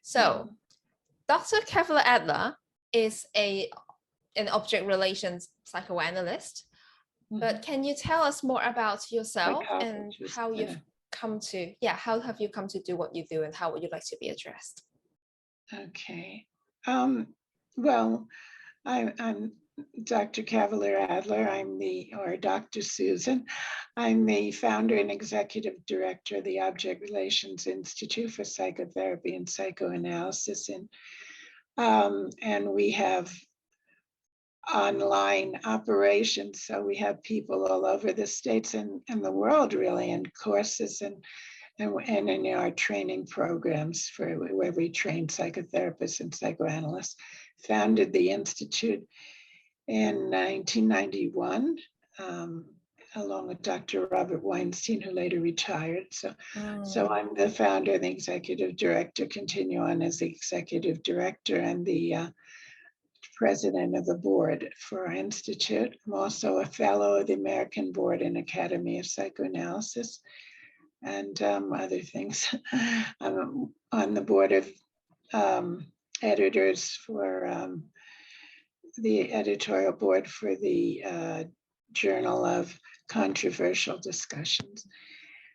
So Dr. Kavaler-Adler is an object relations psychoanalyst, but can you tell us more about yourself and how you've come to, how have you come to do what you do and how would you like to be addressed? Okay. Well, I'm Dr. Kavaler-Adler. or Dr. Susan. I'm the founder and executive director of the Object Relations Institute for Psychotherapy and Psychoanalysis. And we have online operations. So we have people all over the States and the world, really, in courses and in our training programs where we train psychotherapists and psychoanalysts. Founded the Institute in 1991, along with Dr. Robert Weinstein, who later retired. So I'm the founder and the executive director, continue on as the executive director and the president of the board for our institute. I'm also a fellow of the American Board and Academy of Psychoanalysis and other things. I'm on the board of editors for the editorial board for the Journal of Controversial Discussions.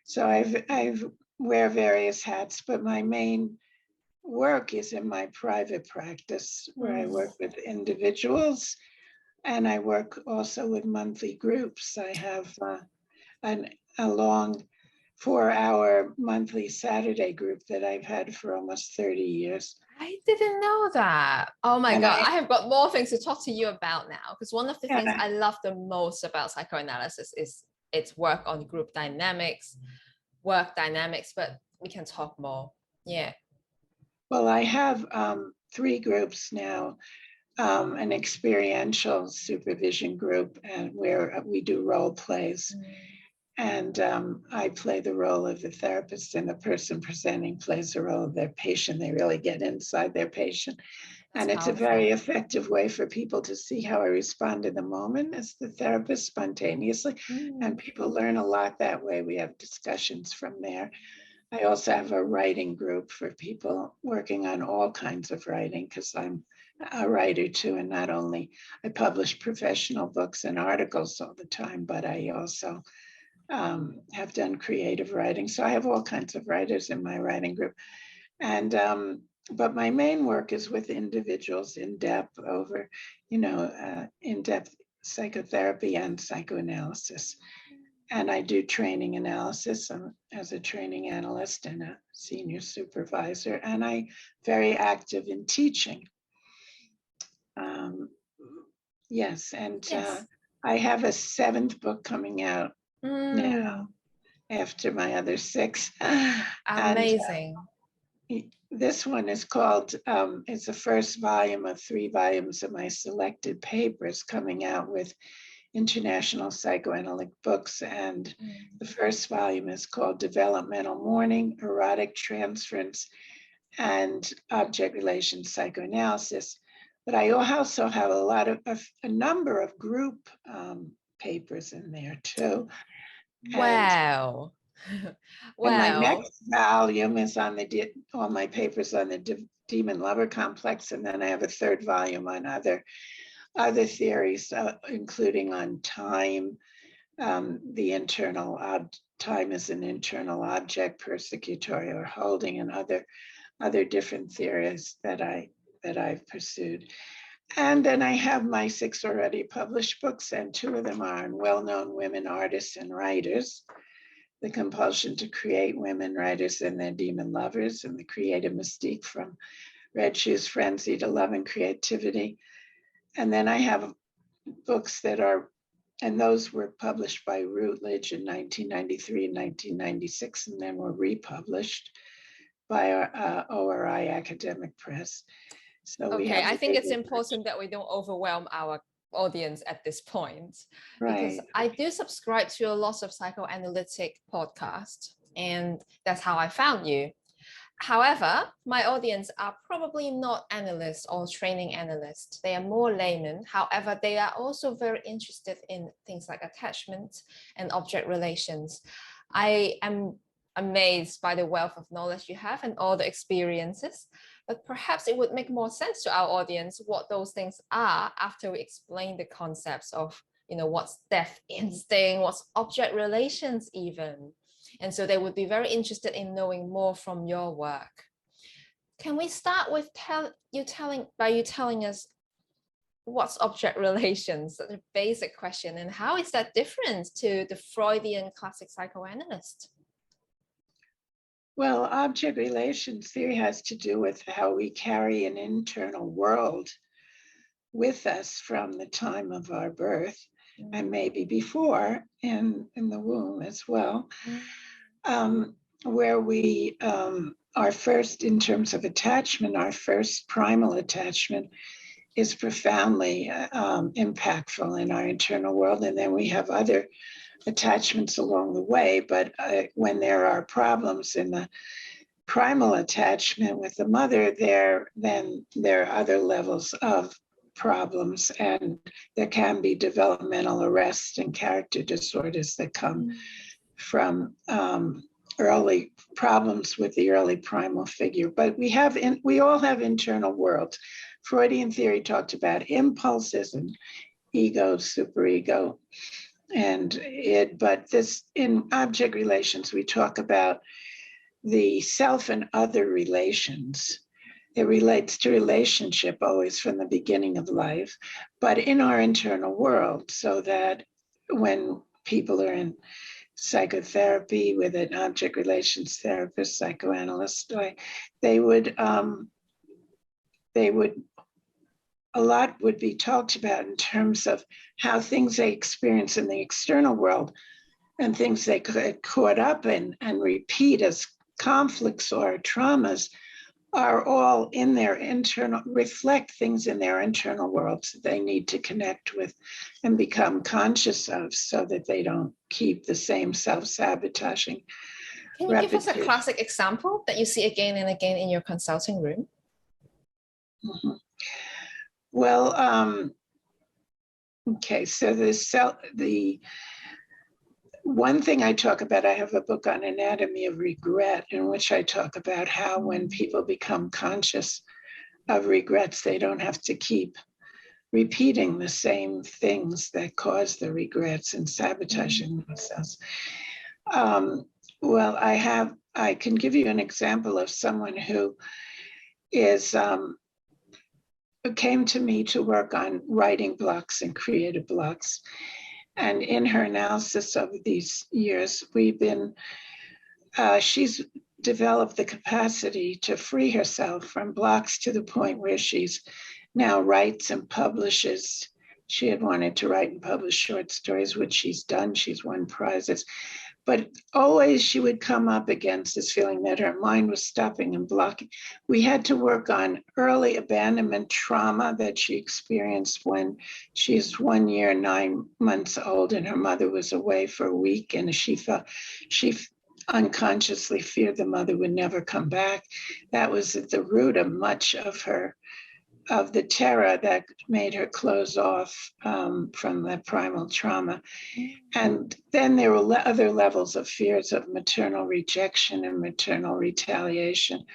So I've wear various hats, but my main work is in my private practice where I work with individuals and I work also with monthly groups. I have a long 4-hour monthly Saturday group that I've had for almost 30 years. I didn't know that. Oh my God, I have got more things to talk to you about now, because one of the things I love the most about psychoanalysis is its work on group dynamics, work dynamics, but we can talk more. Yeah. Well, I have 3 groups now, an experiential supervision group and where we do role plays. And I play the role of the therapist and the person presenting plays the role of their patient. They really get inside their patient. And it's a very effective way for people to see how I respond in the moment as the therapist spontaneously. And people learn a lot that way. We have discussions from there. I also have a writing group for people working on all kinds of writing because I'm a writer too. And not only I publish professional books and articles all the time, but I also have done creative writing. So I have all kinds of writers in my writing group. And but my main work is with individuals in depth over, in-depth psychotherapy and psychoanalysis. And I do training analysis as a training analyst and a senior supervisor. And I'm very active in teaching. Yes, and I have a 7th book coming out now after my other 6. Amazing. And, this one is called, it's the first volume of 3 volumes of my selected papers coming out with International Psychoanalytic Books. And the first volume is called Developmental Mourning, Erotic Transference, and Object Relations Psychoanalysis. But I also have a number of group papers in there too. Wow. And my next volume is on all my papers on the demon lover complex, and then I have a 3rd volume on other theories, including on time, the internal time as an internal object, persecutory or holding, and other different theories that I've pursued. And then I have my 6 already published books, and 2 of them are on well-known women artists and writers. The Compulsion to Create Women Writers and Their Demon Lovers, and The Creative Mystique from Red Shoes Frenzy to Love and Creativity. And then I have books and those were published by Routledge in 1993 and 1996, and then were republished by our ORI Academic Press. So I think it's important that we don't overwhelm our audience at this point, because I do subscribe to a lot of psychoanalytic podcasts, and that's how I found you. However, my audience are probably not analysts or training analysts. They are more laymen. However, they are also very interested in things like attachment and object relations. I am amazed by the wealth of knowledge you have and all the experiences. But perhaps it would make more sense to our audience what those things are after we explain the concepts of, what's death instinct, what's object relations even. And so they would be very interested in knowing more from your work. Can we start with you telling us what's object relations? Such a basic question, and how is that different to the Freudian classic psychoanalyst? Well, object relations theory has to do with how we carry an internal world with us from the time of our birth, and maybe before in the womb as well, where we our first, in terms of attachment, our first primal attachment is profoundly impactful in our internal world. And then we have other attachments along the way. But when there are problems in the primal attachment with the mother, then there are other levels of problems, and there can be developmental arrests and character disorders that come from early problems with the early primal figure. But we all have internal worlds. Freudian theory talked about impulses and ego, superego, but this, in object relations, we talk about the self and other relations. It relates to relationship always from the beginning of life, but in our internal world, so that when people are in psychotherapy with an object relations therapist, psychoanalyst, they would a lot would be talked about in terms of how things they experience in the external world and things they get caught up in and repeat as conflicts or traumas are all in their internal, reflect things in their internal worlds that they need to connect with and become conscious of, so that they don't keep the same self-sabotaging. Can you give us a classic example that you see again and again in your consulting room? Mm-hmm. Well, okay, so the one thing I talk about, I have a book on anatomy of regret, in which I talk about how when people become conscious of regrets, they don't have to keep repeating the same things that cause the regrets and sabotaging themselves. Well, I can give you an example of someone who came to me to work on writing blocks and creative blocks. And in her analysis of these years, she's developed the capacity to free herself from blocks to the point where she's now writes and publishes. She had wanted to write and publish short stories, which she's done. She's won prizes. But always she would come up against this feeling that her mind was stopping and blocking. We had to work on early abandonment trauma that she experienced when she's 1 year, 9 months old, and her mother was away for a week, and she unconsciously feared the mother would never come back. That was at the root of much of the terror that made her close off from that primal trauma. And then there were other levels of fears of maternal rejection and maternal retaliation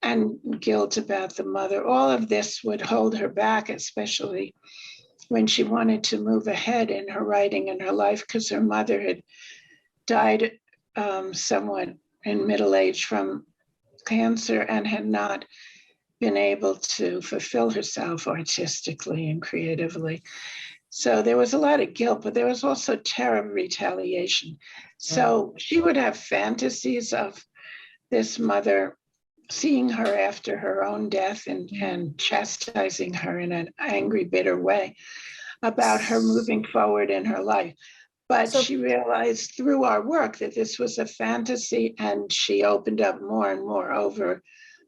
and guilt about the mother. All of this would hold her back, especially when she wanted to move ahead in her writing and her life, because her mother had died somewhat in middle age from cancer and had not been able to fulfill herself artistically and creatively. So there was a lot of guilt, but there was also terror of retaliation. So she would have fantasies of this mother seeing her after her own death and chastising her in an angry, bitter way about her moving forward in her life. But she realized through our work that this was a fantasy, and she opened up more and more over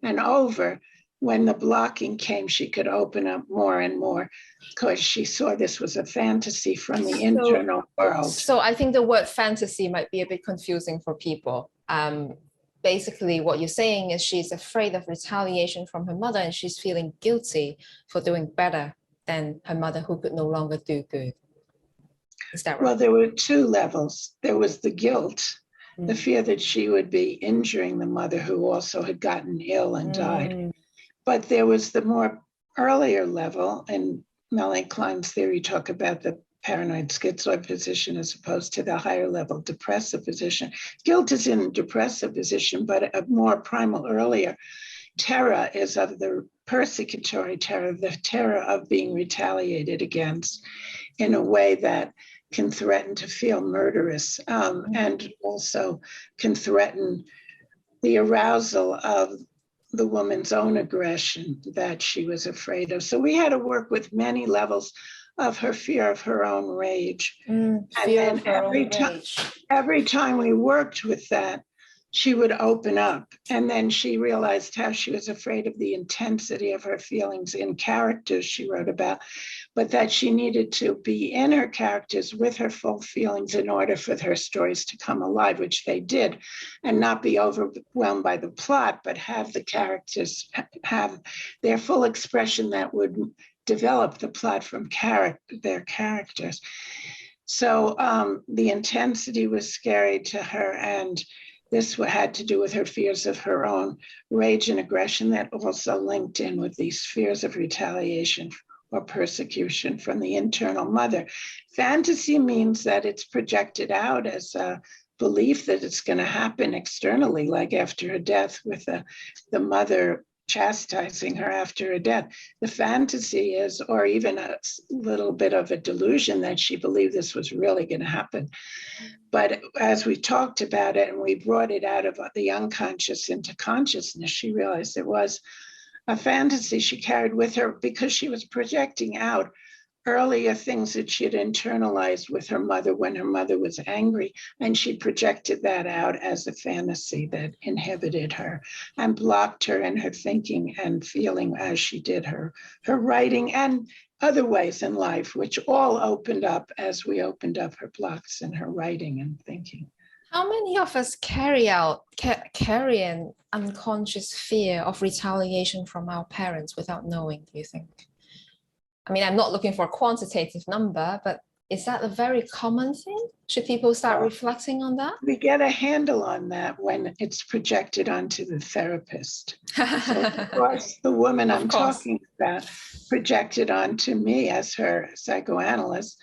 and over. When the blocking came, she could open up more and more because she saw this was a fantasy from the internal world. So I think the word fantasy might be a bit confusing for people. Basically, what you're saying is she's afraid of retaliation from her mother, and she's feeling guilty for doing better than her mother, who could no longer do good. Is that right? Well, there were two levels. There was the guilt the fear that she would be injuring the mother who also had gotten ill and died. But there was the more earlier level, and Melanie Klein's theory talk about the paranoid schizoid position as opposed to the higher level depressive position. Guilt is in depressive position, but a more primal earlier terror is of the persecutory terror, the terror of being retaliated against in a way that can threaten to feel murderous, and also can threaten the arousal of the woman's own aggression that she was afraid of. So we had to work with many levels of her fear of her own rage. And then every time we worked with that, she would open up. And then she realized how she was afraid of the intensity of her feelings in characters she wrote about, but that she needed to be in her characters with her full feelings in order for her stories to come alive, which they did, and not be overwhelmed by the plot, but have the characters have their full expression that would develop the plot from their characters. So the intensity was scary to her, and this had to do with her fears of her own rage and aggression that also linked in with these fears of retaliation or persecution from the internal mother. Fantasy means that it's projected out as a belief that it's going to happen externally, like after her death with the mother chastising her after her death. The fantasy is, or even a little bit of a delusion that she believed this was really going to happen. But as we talked about it and we brought it out of the unconscious into consciousness, she realized it was a fantasy she carried with her because she was projecting out earlier things that she had internalized with her mother when her mother was angry. And she projected that out as a fantasy that inhibited her and blocked her in her thinking and feeling as she did her writing and other ways in life, which all opened up as we opened up her blocks in her writing and thinking. How many of us carry an unconscious fear of retaliation from our parents without knowing, do you think? I mean, I'm not looking for a quantitative number, but is that a very common thing? Should people start reflecting on that? We get a handle on that when it's projected onto the therapist. So of course, the woman I'm talking about projected onto me as her psychoanalyst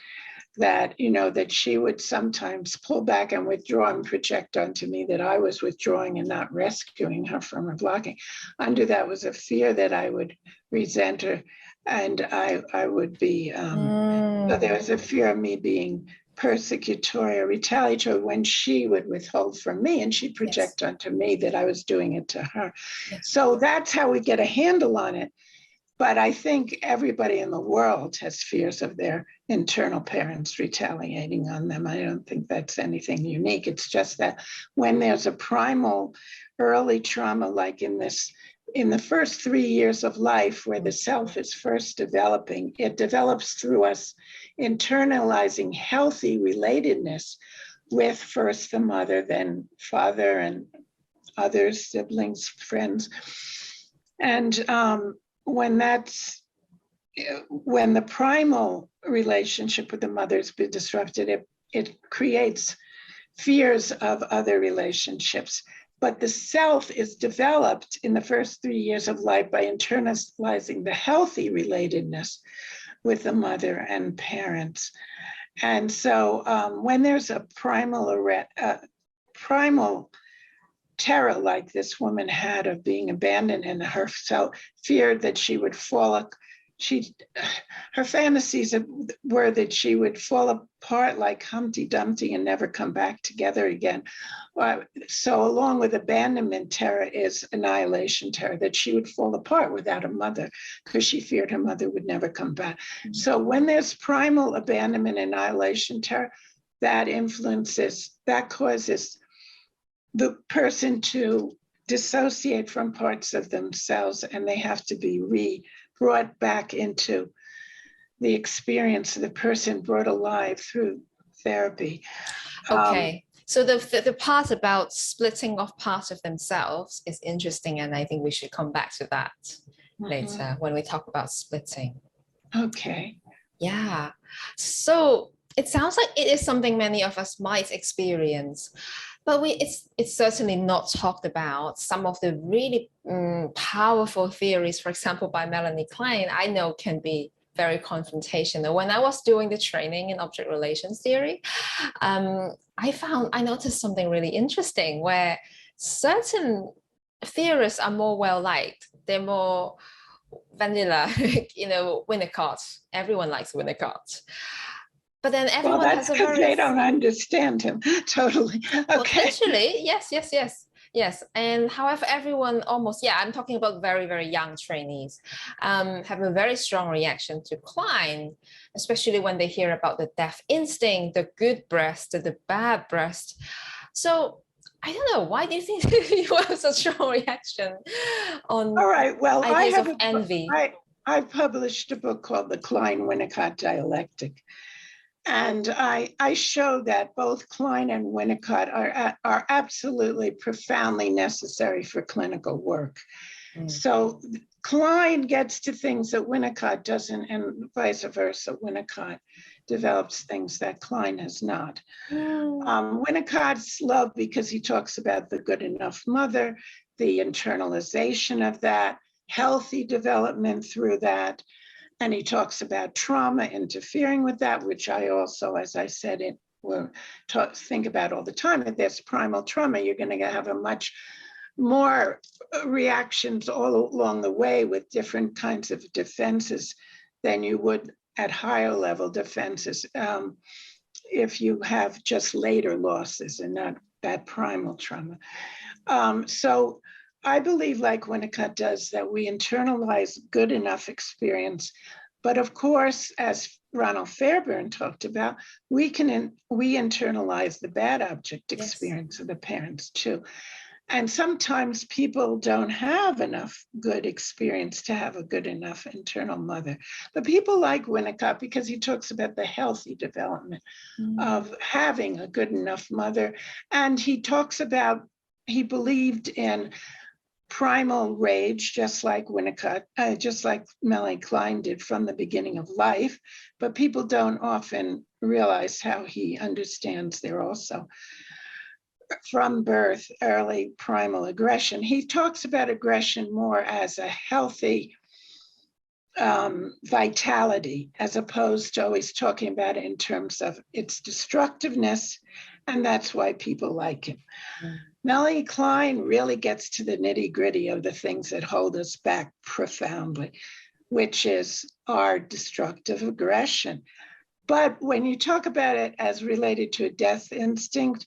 that, that she would sometimes pull back and withdraw and project onto me that I was withdrawing and not rescuing her from her blocking. Under that was a fear that I would resent her and I would be, so there was a fear of me being persecutory or retaliatory when she would withhold from me and she'd project onto me that I was doing it to her. So that's how we get a handle on it. But I think everybody in the world has fears of their internal parents retaliating on them. I don't think that's anything unique. It's just that when there's a primal early trauma, like in the first 3 years of life where the self is first developing, it develops through us internalizing healthy relatedness with first the mother, then father and others, siblings, friends. And when the primal relationship with the mother has been disrupted, it creates fears of other relationships. But the self is developed in the first 3 years of life by internalizing the healthy relatedness with the mother and parents. And so when there's a primal terror like this woman had of being abandoned and herself feared that she would fall, her fantasies were that she would fall apart like Humpty Dumpty and never come back together again. So along with abandonment terror is annihilation terror, that she would fall apart without a mother because she feared her mother would never come back. Mm-hmm. So when there's primal abandonment, annihilation terror, that causes the person to dissociate from parts of themselves, and they have to be brought back into the experience of the person brought alive through therapy. Okay. So the part about splitting off parts of themselves is interesting, and I think we should come back to that later when we talk about splitting. Okay. Yeah. So it sounds like it is something many of us might experience. But it's certainly not talked about. Some of the really powerful theories, for example, by Melanie Klein, I know can be very confrontational. When I was doing the training in object relations theory, I noticed something really interesting where certain theorists are more well liked. They're more vanilla, Winnicott. Everyone likes Winnicott. But then everyone that's has a because very... they don't understand him totally. Okay. Potentially, yes. And however, everyone almost, I'm talking about very, very young trainees, have a very strong reaction to Klein, especially when they hear about the death instinct, the good breast, the bad breast. So I don't know, why do you think you have such a strong reaction on All right, well, ideas of envy? I published a book called The Klein-Winnicott Dialectic. And I show that both Klein and Winnicott are absolutely profoundly necessary for clinical work. So Klein gets to things that Winnicott doesn't, and vice versa. Winnicott develops things that Klein has not. Winnicott's loved because he talks about the good enough mother, the internalization of that, healthy development through that. And he talks about trauma interfering with that, which I also, as I said, think about all the time. If there's primal trauma, you're going to have a much more reactions all along the way with different kinds of defenses than you would at higher level defenses if you have just later losses and not that primal trauma. So I believe, like Winnicott does, that we internalize good enough experience. But of course, as Ronald Fairbairn talked about, we internalize the bad object experience of the parents too. And sometimes people don't have enough good experience to have a good enough internal mother. But people like Winnicott because he talks about the healthy development of having a good enough mother. And he talks about, he believed in primal rage, just like Winnicott, just like Melanie Klein did from the beginning of life, but people don't often realize how he understands there also from birth, early primal aggression. He talks about aggression more as a healthy vitality, as opposed to always talking about it in terms of its destructiveness, and that's why people like him. Melanie Klein really gets to the nitty-gritty of the things that hold us back profoundly, which is our destructive aggression. But when you talk about it as related to a death instinct,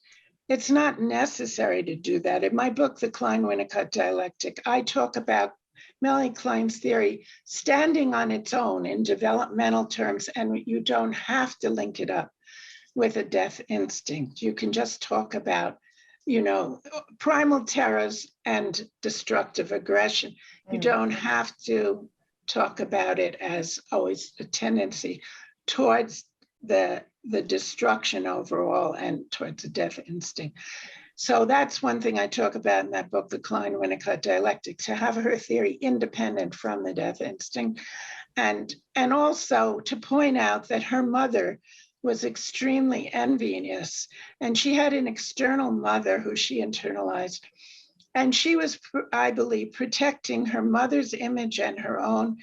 it's not necessary to do that. In my book, The Klein-Winnicott Dialectic, I talk about Melanie Klein's theory standing on its own in developmental terms, and you don't have to link it up with a death instinct. You can just talk about primal terrors and destructive aggression. You don't have to talk about it as always a tendency towards the destruction overall and towards the death instinct. So that's one thing I talk about in that book, The Klein-Winnicott Dialectic, to have her theory independent from the death instinct. And also to point out that her mother was extremely envious, and she had an external mother who she internalized. And she was, I believe, protecting her mother's image and her own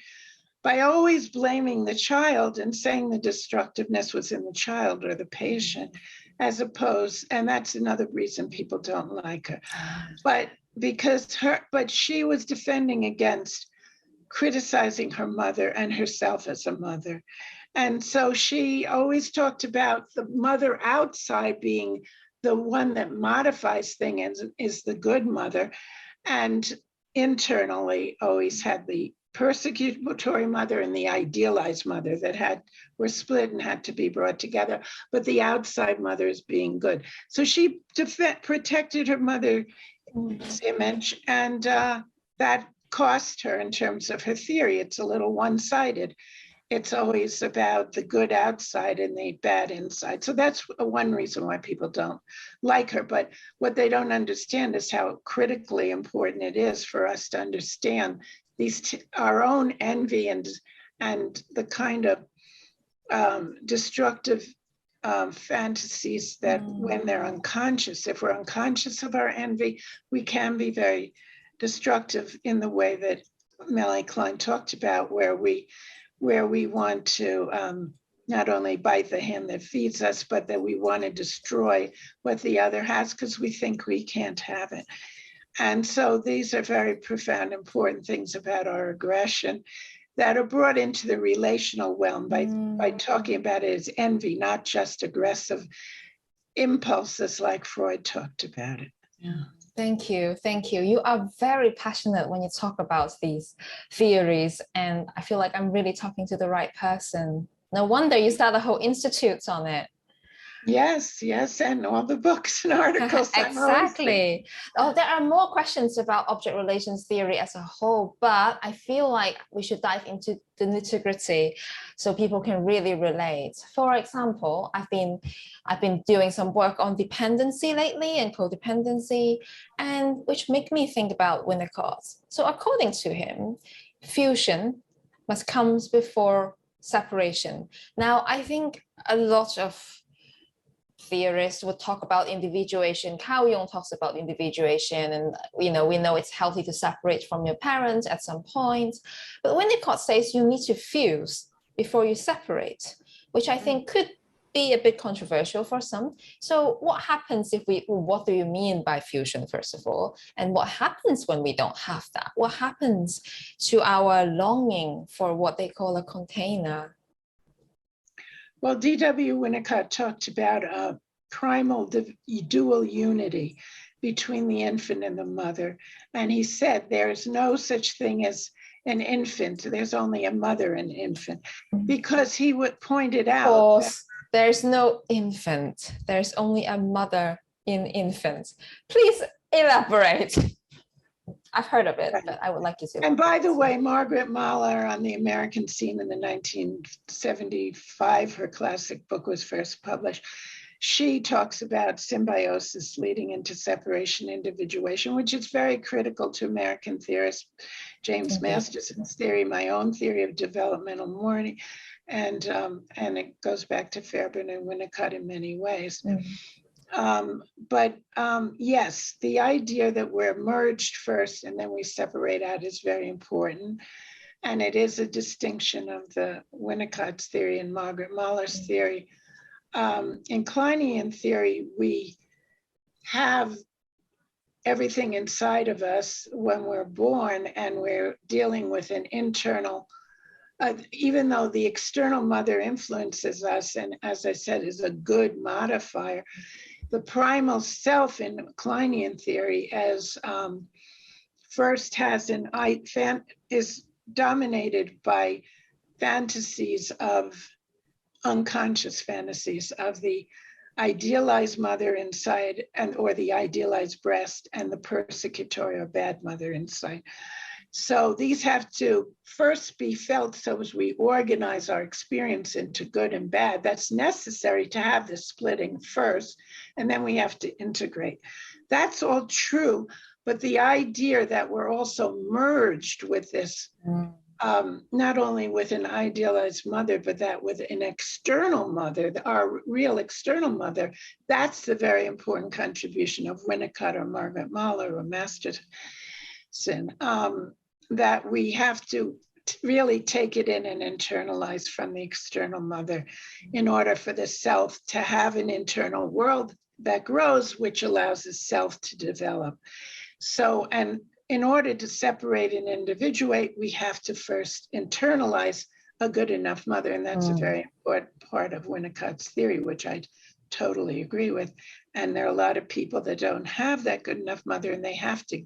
by always blaming the child and saying the destructiveness was in the child or the patient, as opposed, and that's another reason people don't like her. But she was defending against criticizing her mother and herself as a mother. And so she always talked about the mother outside being the one that modifies things, is the good mother, and internally always had the persecutory mother and the idealized mother that were split and had to be brought together, but the outside mother is being good. So she protected her mother's image, and that cost her in terms of her theory. It's a little one-sided. It's always about the good outside and the bad inside. So that's one reason why people don't like her. But what they don't understand is how critically important it is for us to understand our own envy and the kind of destructive fantasies that when they're unconscious, if we're unconscious of our envy, we can be very destructive in the way that Melanie Klein talked about, where we want to not only bite the hand that feeds us, but that we want to destroy what the other has because we think we can't have it. And so these are very profound, important things about our aggression that are brought into the relational realm by talking about it as envy, not just aggressive impulses like Freud talked about it. Yeah. Thank you. Thank you. You are very passionate when you talk about these theories, and I feel like I'm really talking to the right person. No wonder you started a whole institute on it. Yes, and all the books and articles. Exactly. Oh, there are more questions about object relations theory as a whole, but I feel like we should dive into the nitty-gritty so people can really relate. For example, I've been doing some work on dependency lately and codependency, and which make me think about Winnicott. So according to him, fusion must come before separation. Now, I think a lot of theorists would talk about individuation. Carl Jung talks about individuation, and we know it's healthy to separate from your parents at some point. But Winnicott says you need to fuse before you separate, which I think could be a bit controversial for some. So what happens what do you mean by fusion, first of all? And what happens when we don't have that? What happens to our longing for what they call a container? Well, D.W. Winnicott talked about a primal dual unity between the infant and the mother. And he said there's no such thing as an infant. There's only a mother and infant. Because he would point it out. Of course, there's no infant. There's only a mother in infant. Please elaborate. I've heard of it, but I would like you to. And by the way, Margaret Mahler on the American scene in the 1975, her classic book was first published. She talks about symbiosis leading into separation, individuation, which is very critical to American theorists, James Masterson's theory, my own theory of developmental mourning, and it goes back to Fairbairn and Winnicott in many ways. Yes, the idea that we're merged first and then we separate out is very important. And it is a distinction of the Winnicott's theory and Margaret Mahler's theory. In Kleinian theory, we have everything inside of us when we're born, and we're dealing with an internal, even though the external mother influences us, and as I said, is a good modifier, the primal self in Kleinian theory as first has is dominated by fantasies of unconscious fantasies of the idealized mother inside or the idealized breast and the persecutory or bad mother inside. So these have to first be felt so as we organize our experience into good and bad. That's necessary to have this splitting first, and then we have to integrate. That's all true, but the idea that we're also merged with this, not only with an idealized mother, but that with an external mother, our real external mother, that's the very important contribution of Winnicott or Margaret Mahler or Masterson. That we have to really take it in and internalize from the external mother in order for the self to have an internal world that grows, which allows the self to develop. So, and in order to separate and individuate, we have to first internalize a good enough mother. And that's a very important part of Winnicott's theory, which I totally agree with. And there are a lot of people that don't have that good enough mother, and they have to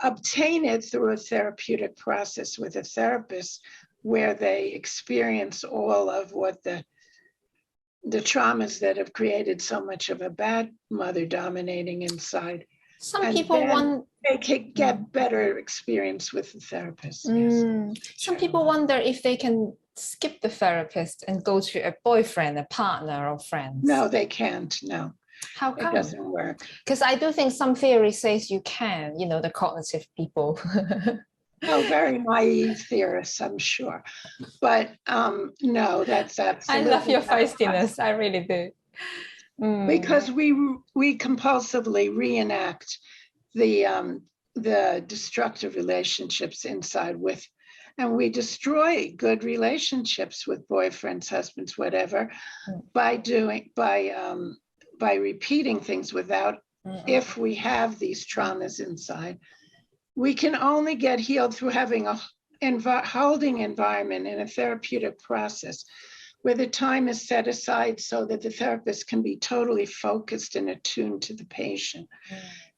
obtain it through a therapeutic process with a therapist where they experience all of what the traumas that have created so much of a bad mother dominating inside. Some people want they can get better experience with the therapist. Some people wonder if they can skip the therapist and go to a boyfriend, a partner, or friends. No, they can't. No. How come? It doesn't work. Because I do think some theory says you can, the cognitive people. Oh, very naive theorists, I'm sure. But no, that's absolutely I love your not feistiness. I really do. because we compulsively reenact the destructive relationships inside with, and we destroy good relationships with boyfriends, husbands, whatever, by repeating things without. If we have these traumas inside, we can only get healed through having a holding environment in a therapeutic process where the time is set aside so that the therapist can be totally focused and attuned to the patient.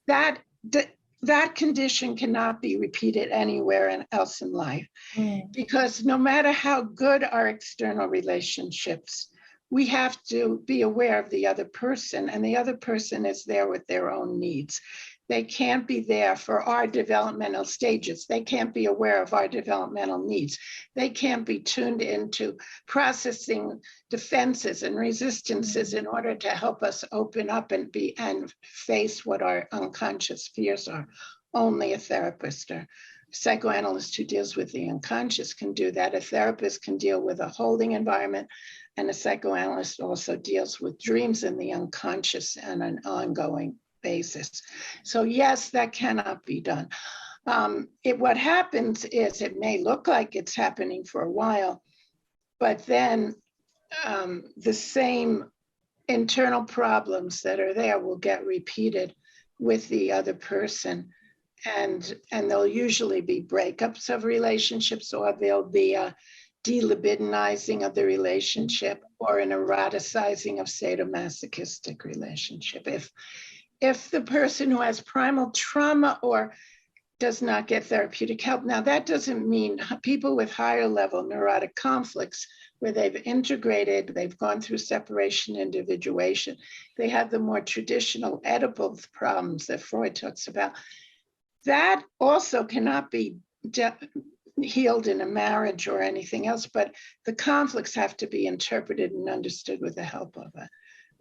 That condition cannot be repeated anywhere else in life, because no matter how good our external relationships, we have to be aware of the other person, and the other person is there with their own needs. They can't be there for our developmental stages. They can't be aware of our developmental needs. They can't be tuned into processing defenses and resistances in order to help us open up and face what our unconscious fears are. Only a therapist or psychoanalyst who deals with the unconscious can do that. A therapist can deal with a holding environment, and a psychoanalyst also deals with dreams in the unconscious on an ongoing basis. So yes, that cannot be done. What happens is it may look like it's happening for a while, but then the same internal problems that are there will get repeated with the other person. And there'll usually be breakups of relationships, or there'll be a delibidinizing of the relationship, or an eroticizing of sadomasochistic relationship. If the person who has primal trauma or does not get therapeutic help, now that doesn't mean people with higher level neurotic conflicts where they've integrated, they've gone through separation, individuation, they have the more traditional Oedipal problems that Freud talks about. That also cannot be healed in a marriage or anything else, but the conflicts have to be interpreted and understood with the help of a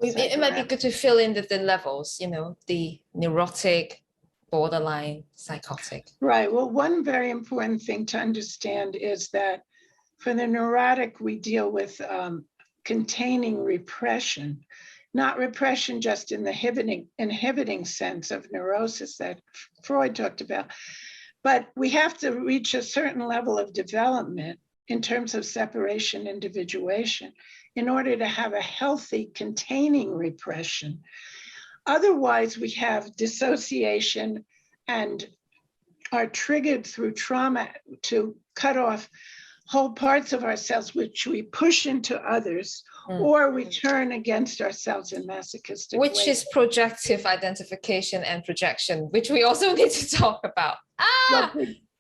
it might be good to fill in the levels, the neurotic, borderline, psychotic. Right. Well, one very important thing to understand is that for the neurotic, we deal with containing repression, not repression just in the inhibiting sense of neurosis that Freud talked about, but we have to reach a certain level of development in terms of separation, individuation, in order to have a healthy containing repression. Otherwise, we have dissociation and are triggered through trauma to cut off whole parts of ourselves, which we push into others, or we turn against ourselves in masochistic ways. Which is projective identification and projection, which we also need to talk about. Well,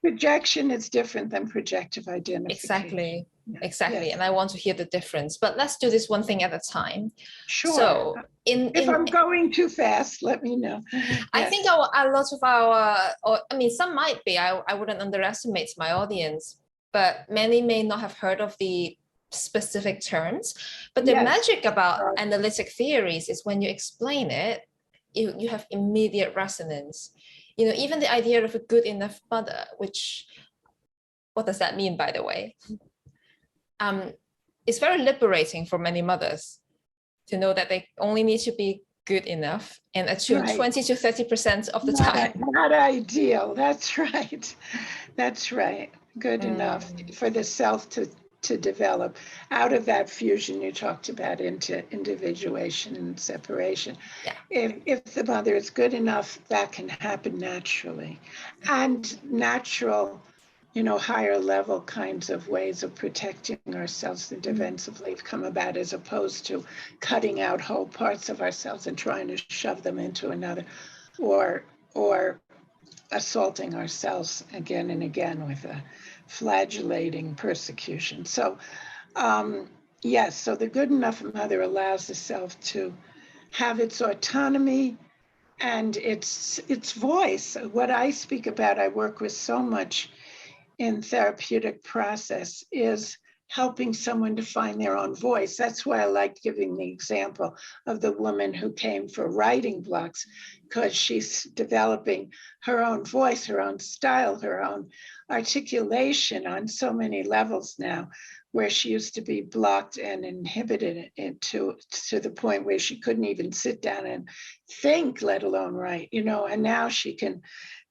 projection is different than projective identification. Exactly. Yeah. And I want to hear the difference, but let's do this one thing at a time. Sure. So if I'm going too fast, let me know. I think a lot of some might be, I wouldn't underestimate my audience, but many may not have heard of the specific terms. But the magic about analytic theories is when you explain it, you have immediate resonance. Even the idea of a good enough mother, what does that mean, by the way? It's very liberating for many mothers to know that they only need to be good enough and attune 20 to 30% of the time. Not ideal. That's right. That's right. Good enough for the self to develop out of that fusion you talked about into individuation and separation. Yeah. If the mother is good enough, that can happen naturally. And natural, higher level kinds of ways of protecting ourselves and defensively come about, as opposed to cutting out whole parts of ourselves and trying to shove them into another, or assaulting ourselves again and again with a flagellating persecution. So yes, so the good enough mother allows the self to have its autonomy and its voice. What I speak about, I work with so much in therapeutic process, is helping someone to find their own voice. That's why I like giving the example of the woman who came for writing blocks, because she's developing her own voice, her own style, her own articulation on so many levels now, where she used to be blocked and inhibited to the point where she couldn't even sit down and think, let alone write, and now she can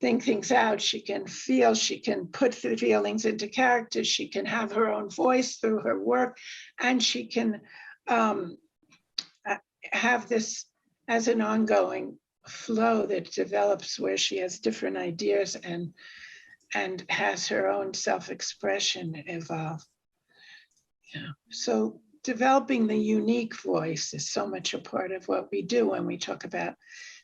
think things out, she can feel, she can put the feelings into character, she can have her own voice through her work, and she can have this as an ongoing flow that develops where she has different ideas and has her own self-expression evolve. So developing the unique voice is so much a part of what we do when we talk about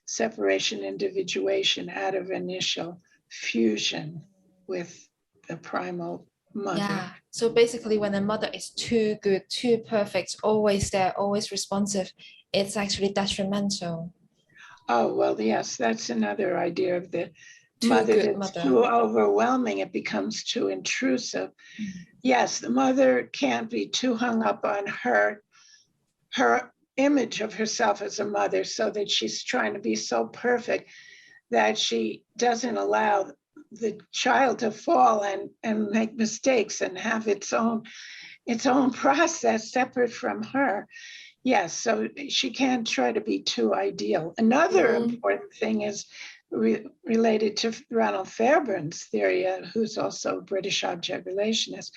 separation, individuation out of initial fusion with the primal mother. Yeah. So basically, when a mother is too good, too perfect, always there, always responsive, it's actually detrimental. Oh, well, yes, that's another idea of the mother that's too overwhelming. It becomes too intrusive. Mm-hmm. Yes, the mother can't be too hung up on her image of herself as a mother, so that she's trying to be so perfect that she doesn't allow the child to fall and make mistakes and have its own process separate from her. Yes, so she can't try to be too ideal. Another important thing is related to Ronald Fairbairn's theory, who's also a British object relationist,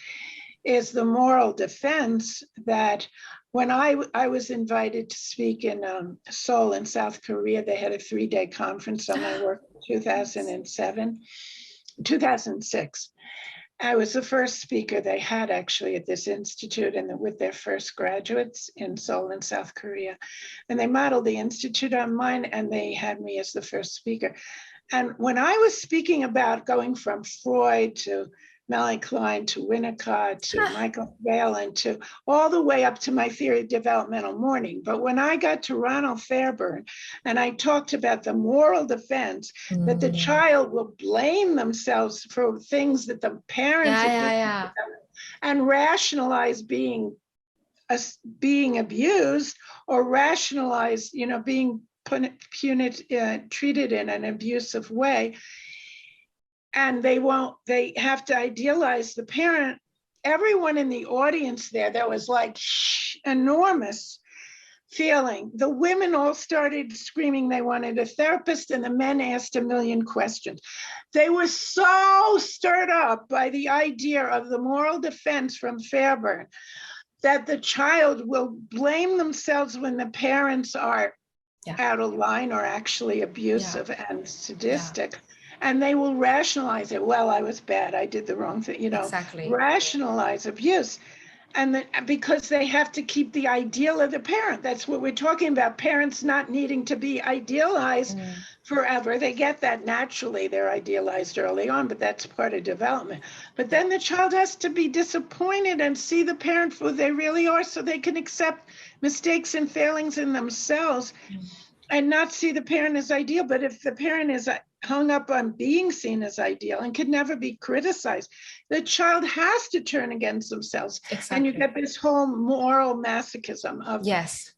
is the moral defense that when I was invited to speak in Seoul in South Korea, they had a 3-day conference on my work in 2006. I was the first speaker they had actually at this institute, and with their first graduates in Seoul in South Korea. And they modeled the institute on mine, and they had me as the first speaker. And when I was speaking about going from Freud to Melanie Klein to Winnicott to Michael Whalen to all the way up to my theory of developmental mourning. But when I got to Ronald Fairbairn and I talked about the moral defense that the child will blame themselves for things that the parents have and rationalize being abused or rationalize, being treated in an abusive way. And they have to idealize the parent. Everyone in the audience there was like enormous feeling. The women all started screaming they wanted a therapist, and the men asked a million questions. They were so stirred up by the idea of the moral defense from Fairbairn that the child will blame themselves when the parents are out of line or actually abusive and sadistic. And they will rationalize it. Well, I was bad. I did the wrong thing, Exactly. Rationalize abuse. And because they have to keep the ideal of the parent. That's what we're talking about. Parents not needing to be idealized forever. They get that naturally. They're idealized early on, but that's part of development. But then the child has to be disappointed and see the parent for who they really are, so they can accept mistakes and failings in themselves and not see the parent as ideal. But if the parent is hung up on being seen as ideal and can never be criticized, the child has to turn against themselves. Exactly. And you get this whole moral masochism of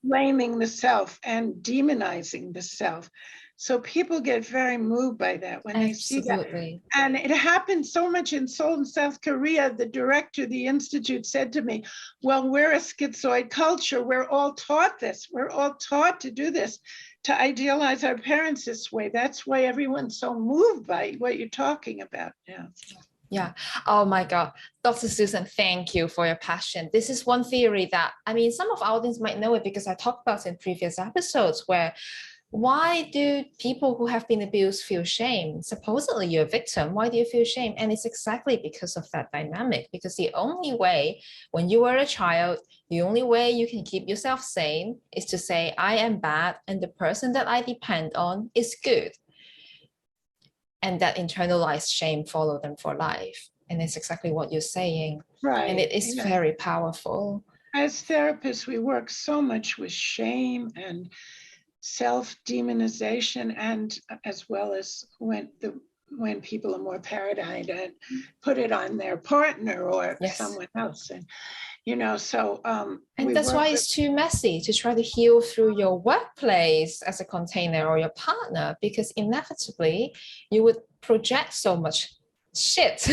blaming the self and demonizing the self. So people get very moved by that when they see that. And it happened so much in Seoul and South Korea. The director of the institute said to me, well, we're a schizoid culture. We're all taught this. We're all taught to do this, to idealize our parents this way. That's why everyone's so moved by what you're talking about. Yeah. Oh my God. Dr. Susan, thank you for your passion. This is one theory that, some of our audience might know it because I talked about it in previous episodes, where why do people who have been abused feel shame? Supposedly you're a victim. Why do you feel shame? And it's exactly because of that dynamic, because the only way when you were a child, the only way you can keep yourself sane is to say, I am bad and the person that I depend on is good. And that internalized shame follow them for life. And it's exactly what you're saying. Right. And it is very powerful. As therapists, we work so much with shame and self-demonization, and as well as when when people are more paranoid and put it on their partner or someone else. And, so. And that's why it's too messy to try to heal through your workplace as a container or your partner, because inevitably you would project so much shit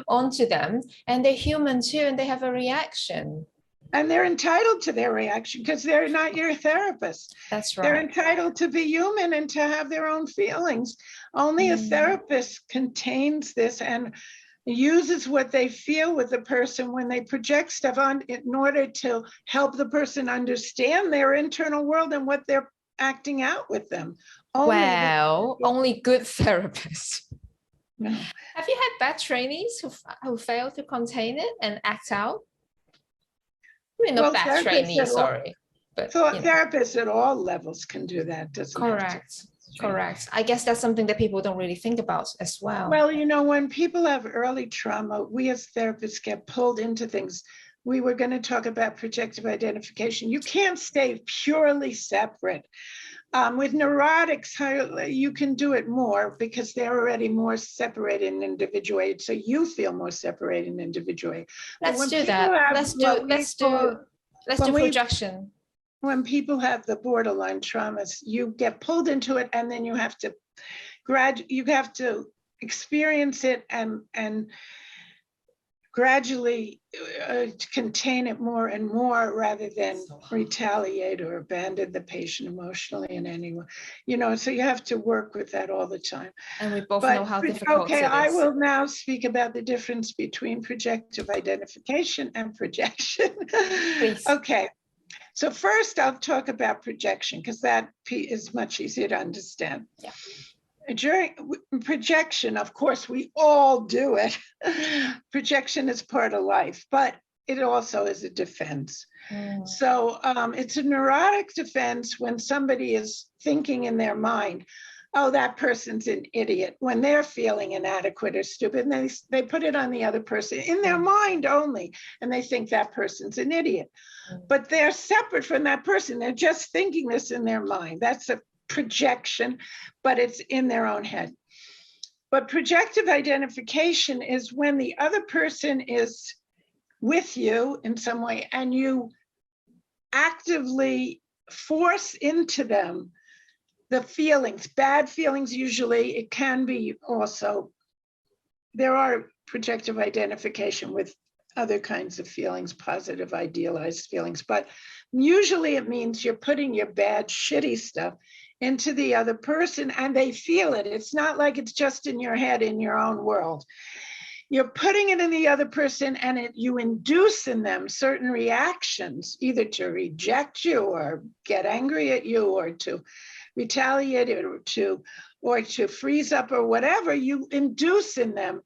onto them, and they're human too, and they have a reaction. And they're entitled to their reaction because they're not your therapist. That's right. They're entitled to be human and to have their own feelings. Only a therapist contains this and uses what they feel with the person when they project stuff on in order to help the person understand their internal world and what they're acting out with them. Only good therapists. No. Have you had bad trainees who fail to contain it and act out? I mean, not bad trainees, sorry. But therapists at all levels can do that, doesn't it? Correct. I guess that's something that people don't really think about as well. Well, when people have early trauma, we as therapists get pulled into things. We were going to talk about projective identification. You can't stay purely separate. With neurotics, you can do it more because they're already more separated and individuated. So you feel more separated and individuated. Let's do that. Let's do projection. When people have the borderline traumas, you get pulled into it, and then you have to experience it and gradually contain it more and more, rather than retaliate or abandon the patient emotionally in any way. So you have to work with that all the time. And we both know how difficult it is. I will now speak about the difference between projective identification and projection. Please. Okay. So first I'll talk about projection, because that is much easier to understand. Yeah. During projection, of course, we all do it. Projection is part of life, but it also is a defense. So it's a neurotic defense when somebody is thinking in their mind, oh, that person's an idiot, when they're feeling inadequate or stupid, and they put it on the other person in their mind only, and they think that person's an idiot. But they're separate from that person. They're just thinking this in their mind. That's a projection, but it's in their own head. But projective identification is when the other person is with you in some way, and you actively force into them the feelings, bad feelings usually. It can be also, there are projective identification with other kinds of feelings, positive, idealized feelings, but usually it means you're putting your bad, shitty stuff into the other person and they feel it. It's not like it's just in your head, in your own world. You're putting it in the other person, and you induce in them certain reactions, either to reject you or get angry at you or to retaliate or to freeze up or whatever. You induce in them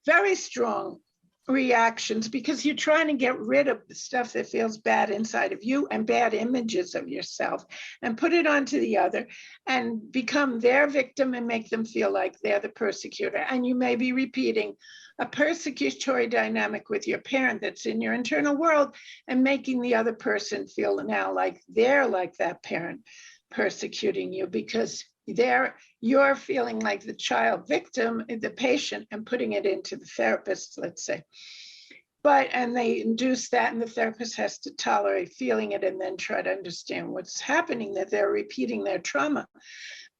very strong reactions because you're trying to get rid of the stuff that feels bad inside of you and bad images of yourself and put it onto the other and become their victim and make them feel like they're the persecutor. And you may be repeating a persecutory dynamic with your parent that's in your internal world and making the other person feel now like they're like that parent persecuting you because you're feeling like the child victim, the patient, and putting it into the therapist, let's say. And they induce that, and the therapist has to tolerate feeling it and then try to understand what's happening, that they're repeating their trauma.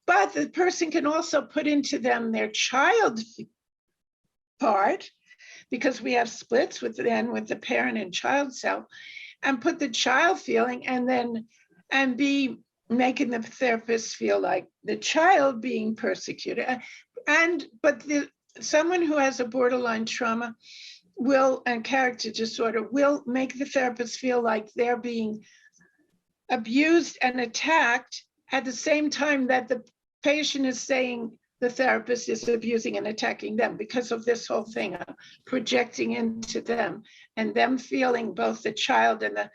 But the person can also put into them their child part, because we have splits with the parent and child self, and put the child feeling and be making the therapist feel like the child being persecuted. But someone who has a borderline trauma and character disorder will make the therapist feel like they're being abused and attacked at the same time that the patient is saying the therapist is abusing and attacking them, because of this whole thing of projecting into them and them feeling both the child and the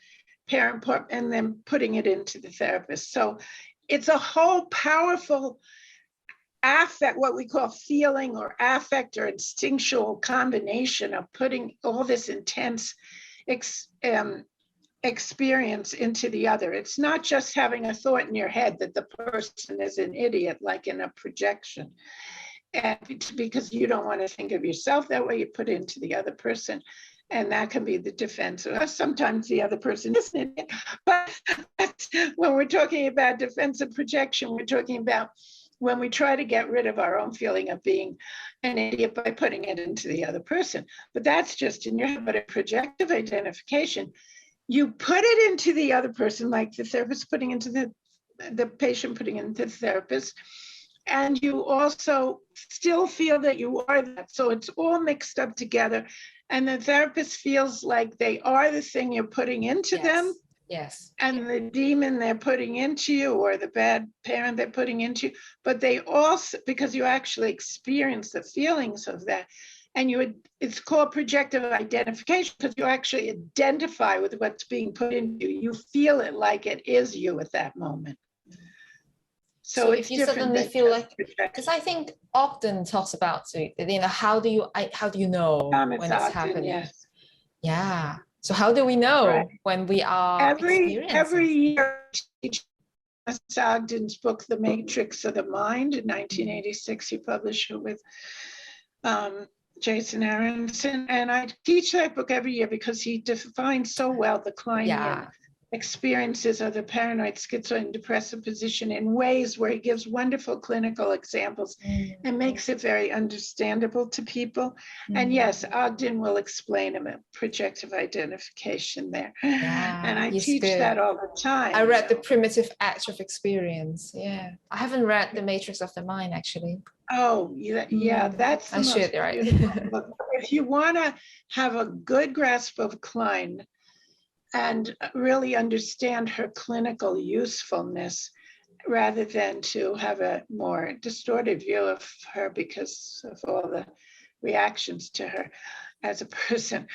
parent part, and then putting it into the therapist. So it's a whole powerful affect, what we call feeling or affect or instinctual combination of putting all this intense experience into the other. It's not just having a thought in your head that the person is an idiot, like in a projection. And because you don't want to think of yourself that way, you put it into the other person. And that can be the defense. Sometimes the other person isn't it. But when we're talking about defensive projection, we're talking about when we try to get rid of our own feeling of being an idiot by putting it into the other person. But that's just in your head. But a projective identification, you put it into the other person, like the therapist putting into the patient putting into the therapist. And you also still feel that you are that. So it's all mixed up together. And the therapist feels like they are the thing you're putting into them. Yes. And the demon they're putting into you, or the bad parent they're putting into you. But they also, because you actually experience the feelings of that. And it's called projective identification, because you actually identify with what's being put into you. You feel it like it is you at that moment. So if you suddenly feel like, because I think Ogden talks about, how do you know when it's happening? Yes. Yeah. So how do we know when we are experiencing? Every year, Thomas Ogden's book, The Matrix of the Mind, in 1986, he published it with Jason Aronson. And I teach that book every year because he defines so well the Kleinian experiences of the paranoid, schizoid, and depressive position in ways where he gives wonderful clinical examples and makes it very understandable to people. And yes, Ogden will explain about projective identification there. And I teach that all the time. I read The Primitive Act of Experience. Yeah. I haven't read The Matrix of the Mind, actually. Oh, yeah, that's the most beautiful book. If you want to have a good grasp of Klein, and really understand her clinical usefulness, rather than to have a more distorted view of her because of all the reactions to her as a person.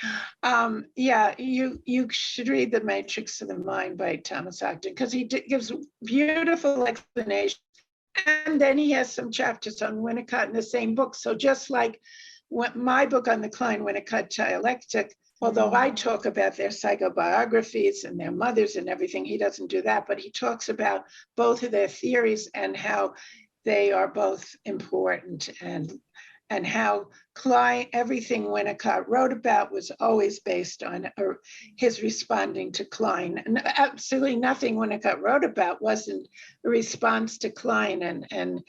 You should read The Matrix of the Mind by Thomas Ogden, because he gives beautiful explanations. And then he has some chapters on Winnicott in the same book. So just like my book on the Klein-Winnicott dialectic, although I talk about their psychobiographies and their mothers and everything, he doesn't do that, but he talks about both of their theories and how they are both important, and how Klein, everything Winnicott wrote about was always based on his responding to Klein. And absolutely nothing Winnicott wrote about wasn't a response to Klein and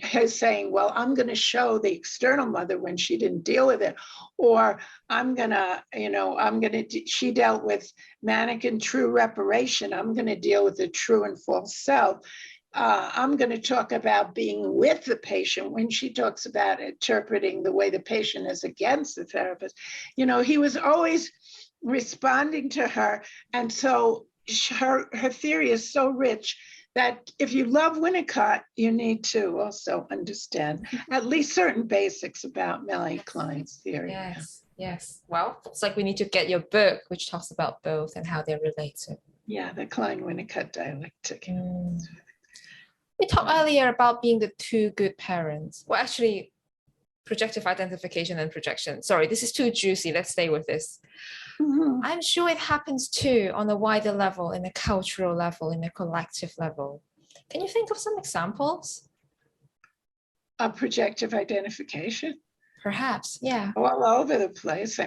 his saying, well, I'm going to show the external mother when she didn't deal with it, or she dealt with manic and true reparation. I'm going to deal with the true and false self. I'm going to talk about being with the patient when she talks about interpreting the way the patient is against the therapist. He was always responding to her. And so her theory is so rich that if you love Winnicott, you need to also understand at least certain basics about Melanie Klein's theory. Yes. Well, it's like we need to get your book, which talks about both and how they're related. Yeah, the Klein-Winnicott dialectic. We talked earlier about being the two good parents. Well, actually, projective identification and projection. Sorry, this is too juicy. Let's stay with this. I'm sure it happens too on a wider level, in a cultural level, in a collective level. Can you think of some examples? Of projective identification? Perhaps, yeah. All over the place.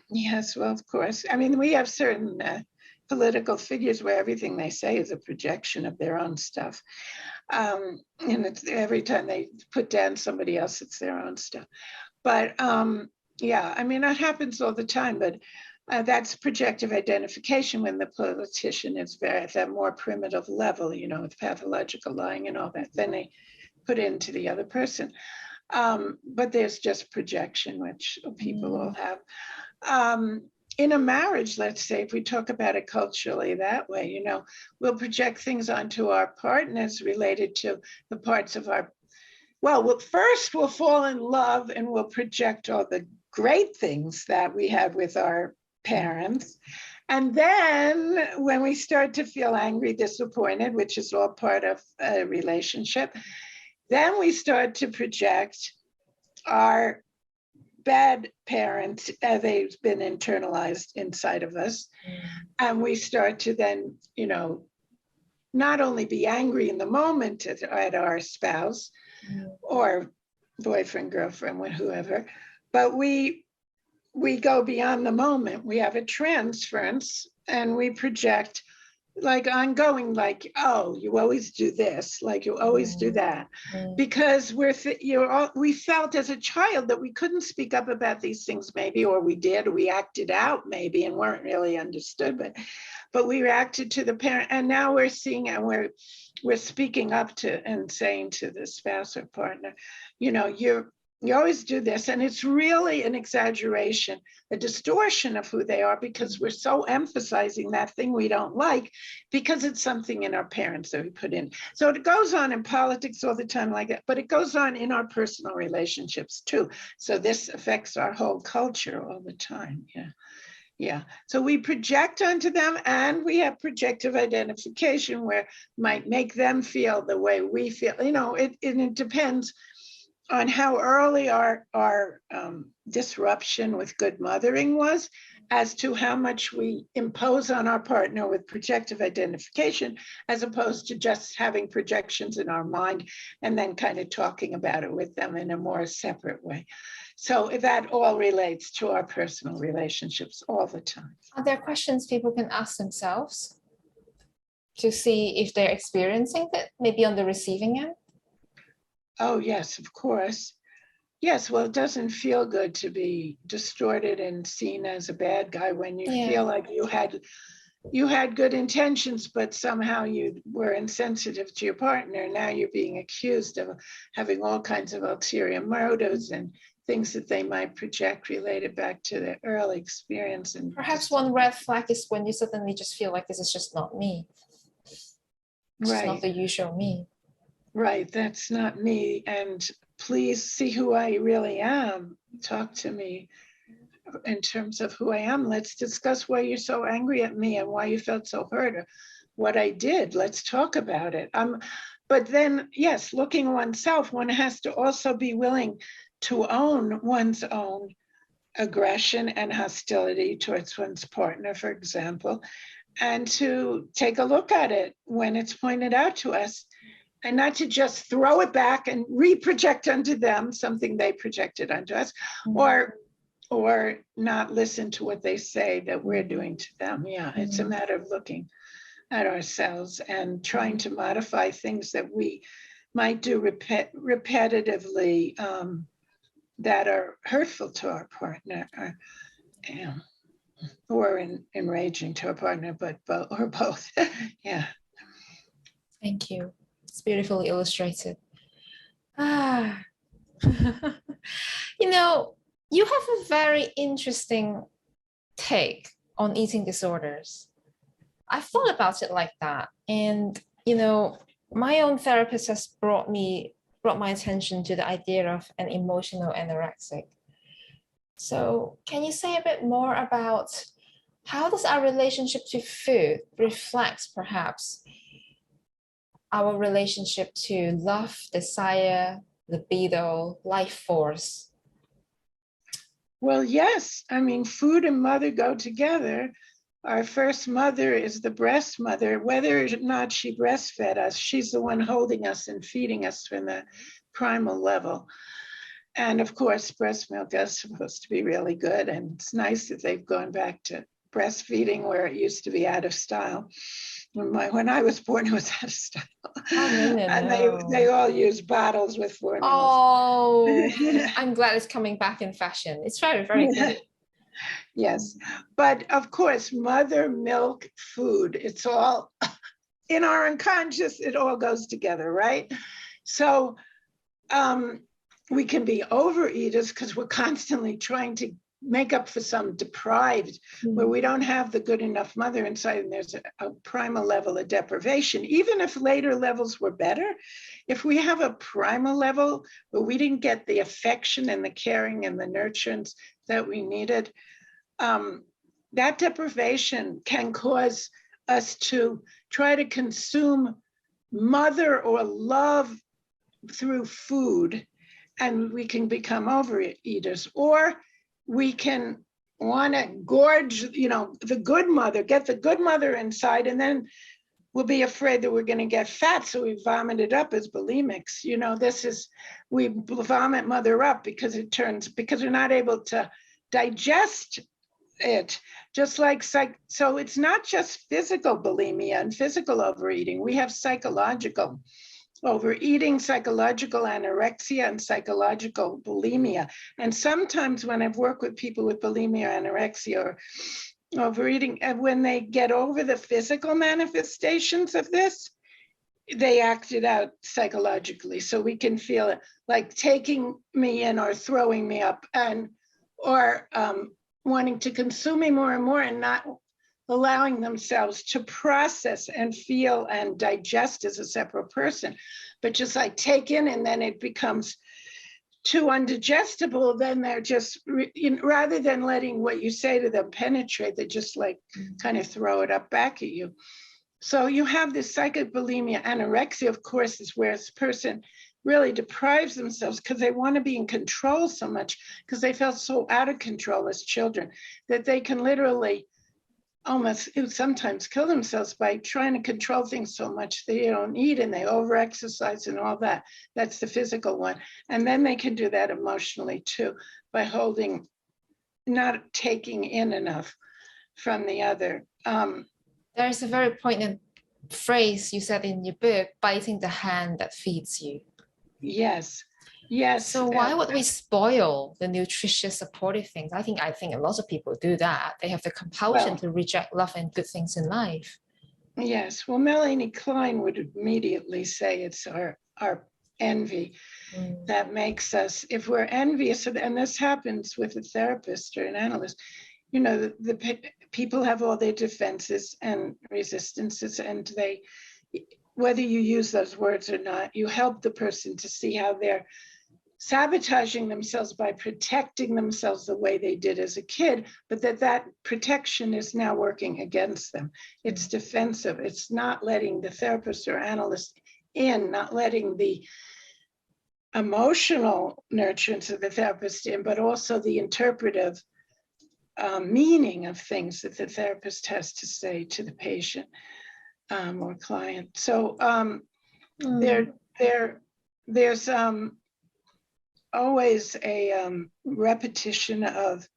Yes, well, of course. I mean, we have certain political figures where everything they say is a projection of their own stuff. And it's every time they put down somebody else, it's their own stuff. But that happens all the time, but that's projective identification when the politician is at that more primitive level, with pathological lying and all that, then they put it into the other person. But there's just projection, which people all have. In a marriage, let's say, if we talk about it culturally that way, we'll project things onto our partners related to the parts of first we'll fall in love and we'll project all the great things that we had with our parents. And then when we start to feel angry, disappointed, which is all part of a relationship, then we start to project our bad parents, they've been internalized inside of us. And we start to then, not only be angry in the moment at our spouse or boyfriend, girlfriend, whoever, but we go beyond the moment. We have a transference and we project like ongoing, like, oh, you always do this, like you always do that, because we felt as a child that we couldn't speak up about these things, maybe, or we did, or we acted out maybe and weren't really understood, but we reacted to the parent, and now we're seeing and we're speaking up to and saying to the spouse or partner, you always do this. And it's really an exaggeration, a distortion of who they are, because we're so emphasizing that thing we don't like because it's something in our parents that we put in. So it goes on in politics all the time like that, but it goes on in our personal relationships too. So this affects our whole culture all the time. Yeah. So we project onto them, and we have projective identification where might make them feel the way we feel. It depends on how early our disruption with good mothering was, as to how much we impose on our partner with projective identification, as opposed to just having projections in our mind and then kind of talking about it with them in a more separate way. So that all relates to our personal relationships all the time. Are there questions people can ask themselves to see if they're experiencing that, maybe on the receiving end? Oh, yes, of course. Yes, well, it doesn't feel good to be distorted and seen as a bad guy when you feel like you had good intentions, but somehow you were insensitive to your partner. Now you're being accused of having all kinds of ulterior motives and things that they might project related back to their early experience. And perhaps one red flag is when you suddenly just feel like this is just not me. It's not the usual me. Right, that's not me. And please see who I really am. Talk to me in terms of who I am. Let's discuss why you're so angry at me and why you felt so hurt, or what I did. Let's talk about it. But then, yes, looking oneself, one has to also be willing to own one's own aggression and hostility towards one's partner, for example, and to take a look at it when it's pointed out to us, and not to just throw it back and re-project onto them something they projected onto us, or not listen to what they say that we're doing to them. Yeah, it's a matter of looking at ourselves and trying to modify things that we might do repetitively that are hurtful to our partner, or enraging to our partner, but both. Yeah. Thank you. It's beautifully illustrated. You have a very interesting take on eating disorders. I thought about it like that. And, my own therapist has brought my attention to the idea of an emotional anorexic. So can you say a bit more about how does our relationship to food reflect perhaps our relationship to love, desire, libido, life force? Well, yes. I mean, food and mother go together. Our first mother is the breast mother. Whether or not she breastfed us, she's the one holding us and feeding us from the primal level. And of course, breast milk is supposed to be really good. And it's nice that they've gone back to breastfeeding where it used to be out of style. When I was born, it was out of style. And they all use bottles with formulas. Oh, I'm glad it's coming back in fashion. It's very, very good. Yes. But of course, mother milk food, it's all in our unconscious, it all goes together, right? So we can be overeaters because we're constantly trying to make up for some deprived, where we don't have the good enough mother inside, and there's a primal level of deprivation. Even if later levels were better, if we have a primal level where we didn't get the affection and the caring and the nurturance that we needed, that deprivation can cause us to try to consume mother or love through food, and we can become overeaters. Or we can want to gorge, the good mother, get the good mother inside, and then we'll be afraid that we're going to get fat, so we vomit it up as bulimics. We vomit mother up because we're not able to digest it. Just like so it's not just physical bulimia and physical overeating. We have psychological overeating, psychological anorexia, and psychological bulimia. And sometimes when I've worked with people with bulimia, anorexia, or overeating, and when they get over the physical manifestations of this, they act it out psychologically. So we can feel it like taking me in or throwing me up, or wanting to consume me more and more, and not allowing themselves to process and feel and digest as a separate person, but just like take in, and then it becomes too undigestible. Then they're just, rather than letting what you say to them penetrate, they just like kind of throw it up back at you. So you have this psychobulimia. Anorexia, of course, is where this person really deprives themselves because they want to be in control so much, because they felt so out of control as children that they can literally almost sometimes kill themselves by trying to control things so much they don't eat, and they over-exercise and all that. That's the physical one. And then they can do that emotionally too, by not taking in enough from the other. There's a very poignant phrase you said in your book, biting the hand that feeds you. Yes. So why would we spoil the nutritious, supportive things? I think a lot of people do that. They have the compulsion to reject love and good things in life. Yes. Well, Melanie Klein would immediately say it's our envy that makes us, if we're envious, and this happens with a therapist or an analyst, the people have all their defenses and resistances, and whether you use those words or not, you help the person to see how they're sabotaging themselves by protecting themselves the way they did as a kid, but that protection is now working against them. It's defensive. It's not letting the therapist or analyst in, not letting the emotional nurturance of the therapist in, but also the interpretive meaning of things that the therapist has to say to the patient or client. So there's always a repetition of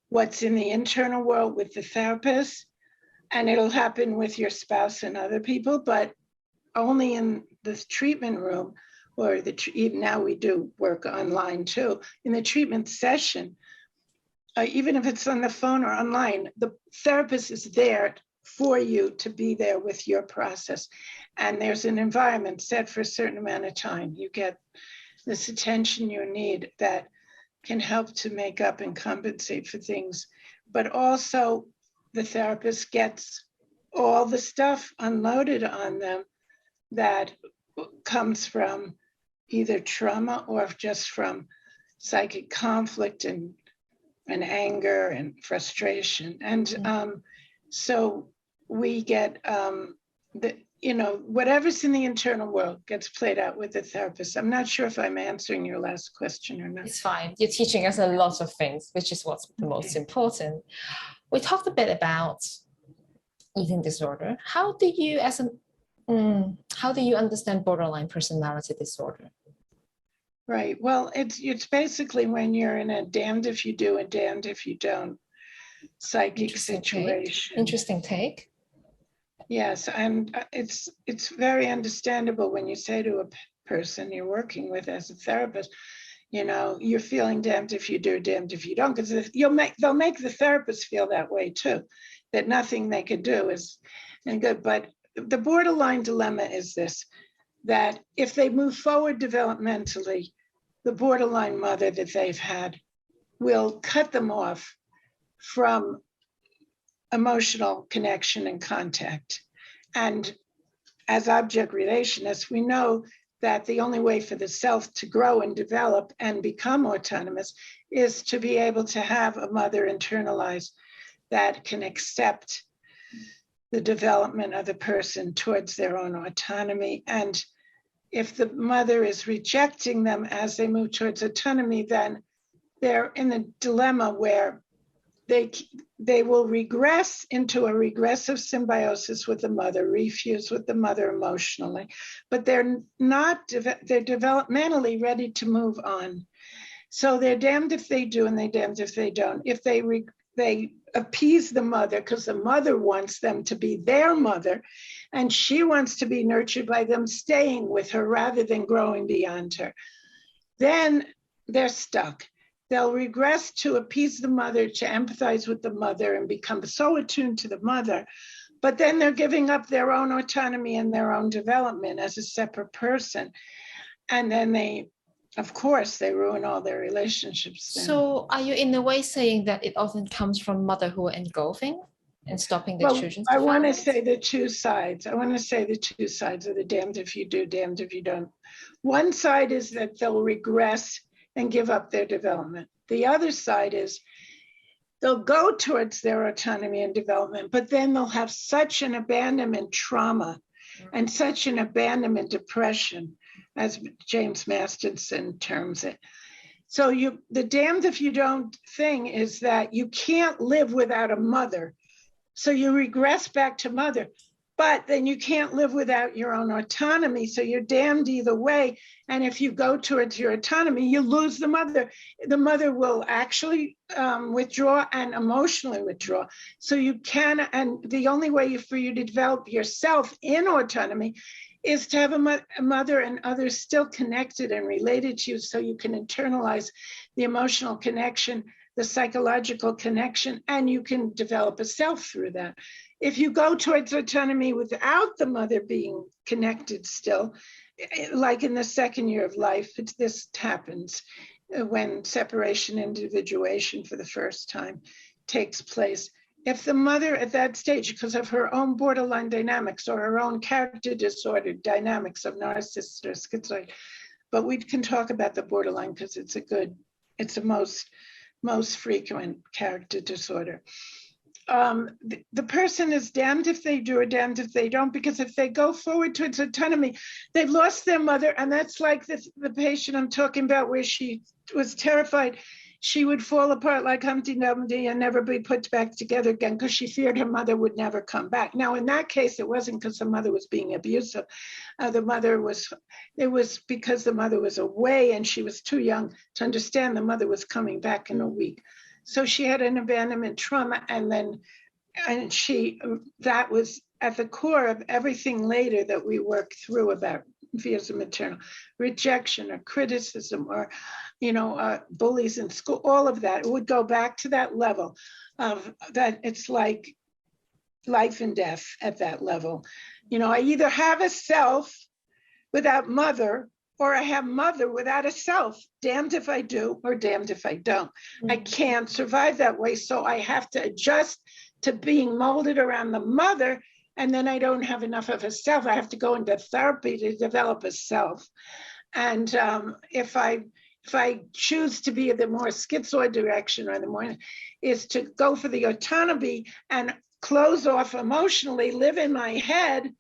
what's in the internal world with the therapist, and it'll happen with your spouse and other people, but only in the treatment room, or now we do work online too. In the treatment session, even if it's on the phone or online, the therapist is there for you to be there with your process. And there's an environment set for a certain amount of time. You get this attention you need that can help to make up and compensate for things. But also the therapist gets all the stuff unloaded on them that comes from either trauma or just from psychic conflict and anger and frustration. And so we get whatever's in the internal world gets played out with the therapist. I'm not sure if I'm answering your last question or not. It's fine. You're teaching us a lot of things, which is what's the most important. We talked a bit about eating disorder. How do you understand borderline personality disorder? Right. Well, it's basically when you're in a damned if you do and damned if you don't psychic situation. Interesting take. Yes, and it's very understandable when you say to a person you're working with as a therapist, you're feeling damned if you do, damned if you don't, because they'll make the therapist feel that way too, that nothing they could do is good. But the borderline dilemma is this, that if they move forward developmentally, the borderline mother that they've had will cut them off from emotional connection and contact. And as object relationists, we know that the only way for the self to grow and develop and become autonomous is to be able to have a mother internalized that can accept the development of the person towards their own autonomy. And if the mother is rejecting them as they move towards autonomy, then they're in the dilemma where they will regress into a regressive symbiosis with the mother, refuse with the mother emotionally, but they're developmentally ready to move on. So they're damned if they do and they're damned if they don't. If they appease the mother because the mother wants them to be their mother and she wants to be nurtured by them staying with her rather than growing beyond her, then they're stuck. They'll regress to appease the mother, to empathize with the mother and become so attuned to the mother, but then they're giving up their own autonomy and their own development as a separate person. And then of course, they ruin all their relationships then. So are you in a way saying that it often comes from mother who are engulfing and stopping their children's development? I want to say the two sides. I want to say the two sides of the damned if you do, damned if you don't. One side is that they'll regress and give up their development. The other side is they'll go towards their autonomy and development, but then they'll have such an abandonment trauma and such an abandonment depression, as James Masterson terms it. So the damned if you don't thing is that you can't live without a mother. So you regress back to mother, but then you can't live without your own autonomy. So you're damned either way. And if you go towards your autonomy, you lose the mother. The mother will actually withdraw and emotionally withdraw. So you can, and the only way for you to develop yourself in autonomy is to have a mother and others still connected and related to you so you can internalize the emotional connection, the psychological connection, and you can develop a self through that. If you go towards autonomy without the mother being connected still, like in the second year of life, this happens when separation, individuation for the first time takes place. If the mother at that stage, because of her own borderline dynamics or her own character disorder dynamics of narcissist or schizoid, but we can talk about the borderline because it's the most frequent character disorder. The person is damned if they do or damned if they don't, because if they go forward towards autonomy, they've lost their mother. And that's like the patient I'm talking about where she was terrified she would fall apart like Humpty Dumpty and never be put back together again because she feared her mother would never come back. Now, in that case, it wasn't because the mother was being abusive. It was because the mother was away and she was too young to understand the mother was coming back in a week. So she had an abandonment trauma, and that was at the core of everything later that we worked through about fears of maternal rejection or criticism or, bullies in school, all of that. It would go back to that level of that. It's like life and death at that level. I either have a self without mother, or I have mother without a self. Damned if I do or damned if I don't. I can't survive that way. So I have to adjust to being molded around the mother, and then I don't have enough of a self. I have to go into therapy to develop a self. And if I choose to be the more schizoid direction or the more is to go for the autonomy and close off emotionally, live in my head,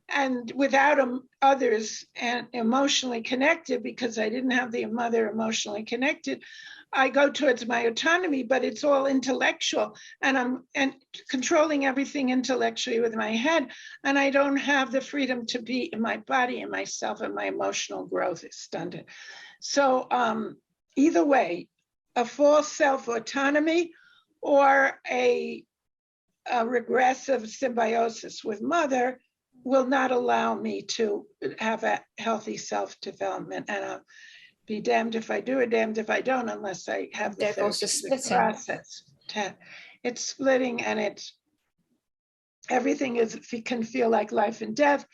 and without others and emotionally connected, because I didn't have the mother emotionally connected, I go towards my autonomy, but it's all intellectual, and I'm controlling everything intellectually with my head, and I don't have the freedom to be in my body and myself, and my emotional growth is stunted. So either way, a false self-autonomy or a regressive symbiosis with mother will not allow me to have a healthy self-development, and I'll be damned if I do or damned if I don't, unless I have the process. It's splitting, and everything can feel like life and death.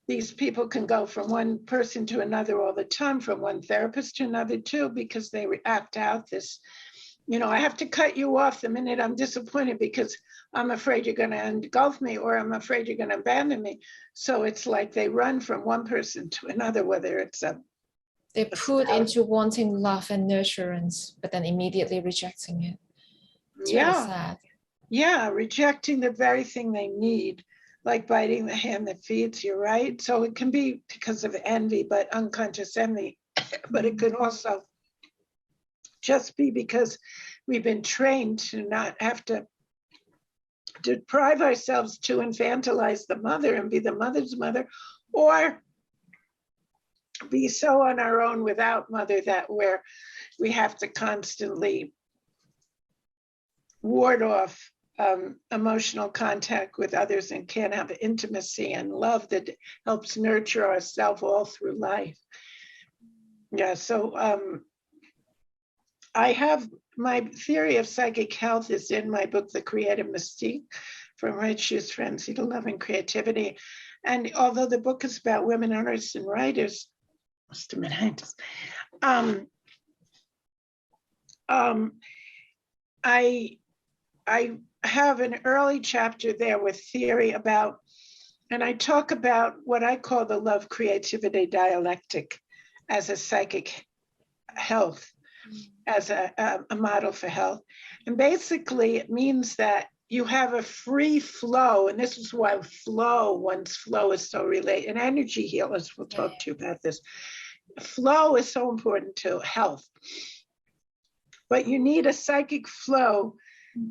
These people can go from one person to another all the time, from one therapist to another too, because they act out this, I have to cut you off the minute I'm disappointed because I'm afraid you're going to engulf me, or I'm afraid you're going to abandon me. So it's like they run from one person to another, whether it's they put into wanting love and nurturance, but then immediately rejecting it. It's really sad. Yeah, rejecting the very thing they need, like biting the hand that feeds you, right? So it can be because of envy, but unconscious envy, but it could also just be because we've been trained to not have to deprive ourselves to infantilize the mother and be the mother's mother, or be so on our own without mother that we have to constantly ward off emotional contact with others and can't have intimacy and love that helps nurture ourselves all through life. Yeah, so I have my theory of psychic health is in my book, The Creative Mystique, From Right Shoes, Frenzy to Love and Creativity. And although the book is about women artists and writers, just a minute, I have an early chapter there with theory about, and I talk about what I call the love creativity dialectic as a psychic health, as a model for health. And basically it means that you have a free flow, and this is why one's flow is so related, and energy healers will talk to you about this. Flow is so important to health, but you need a psychic flow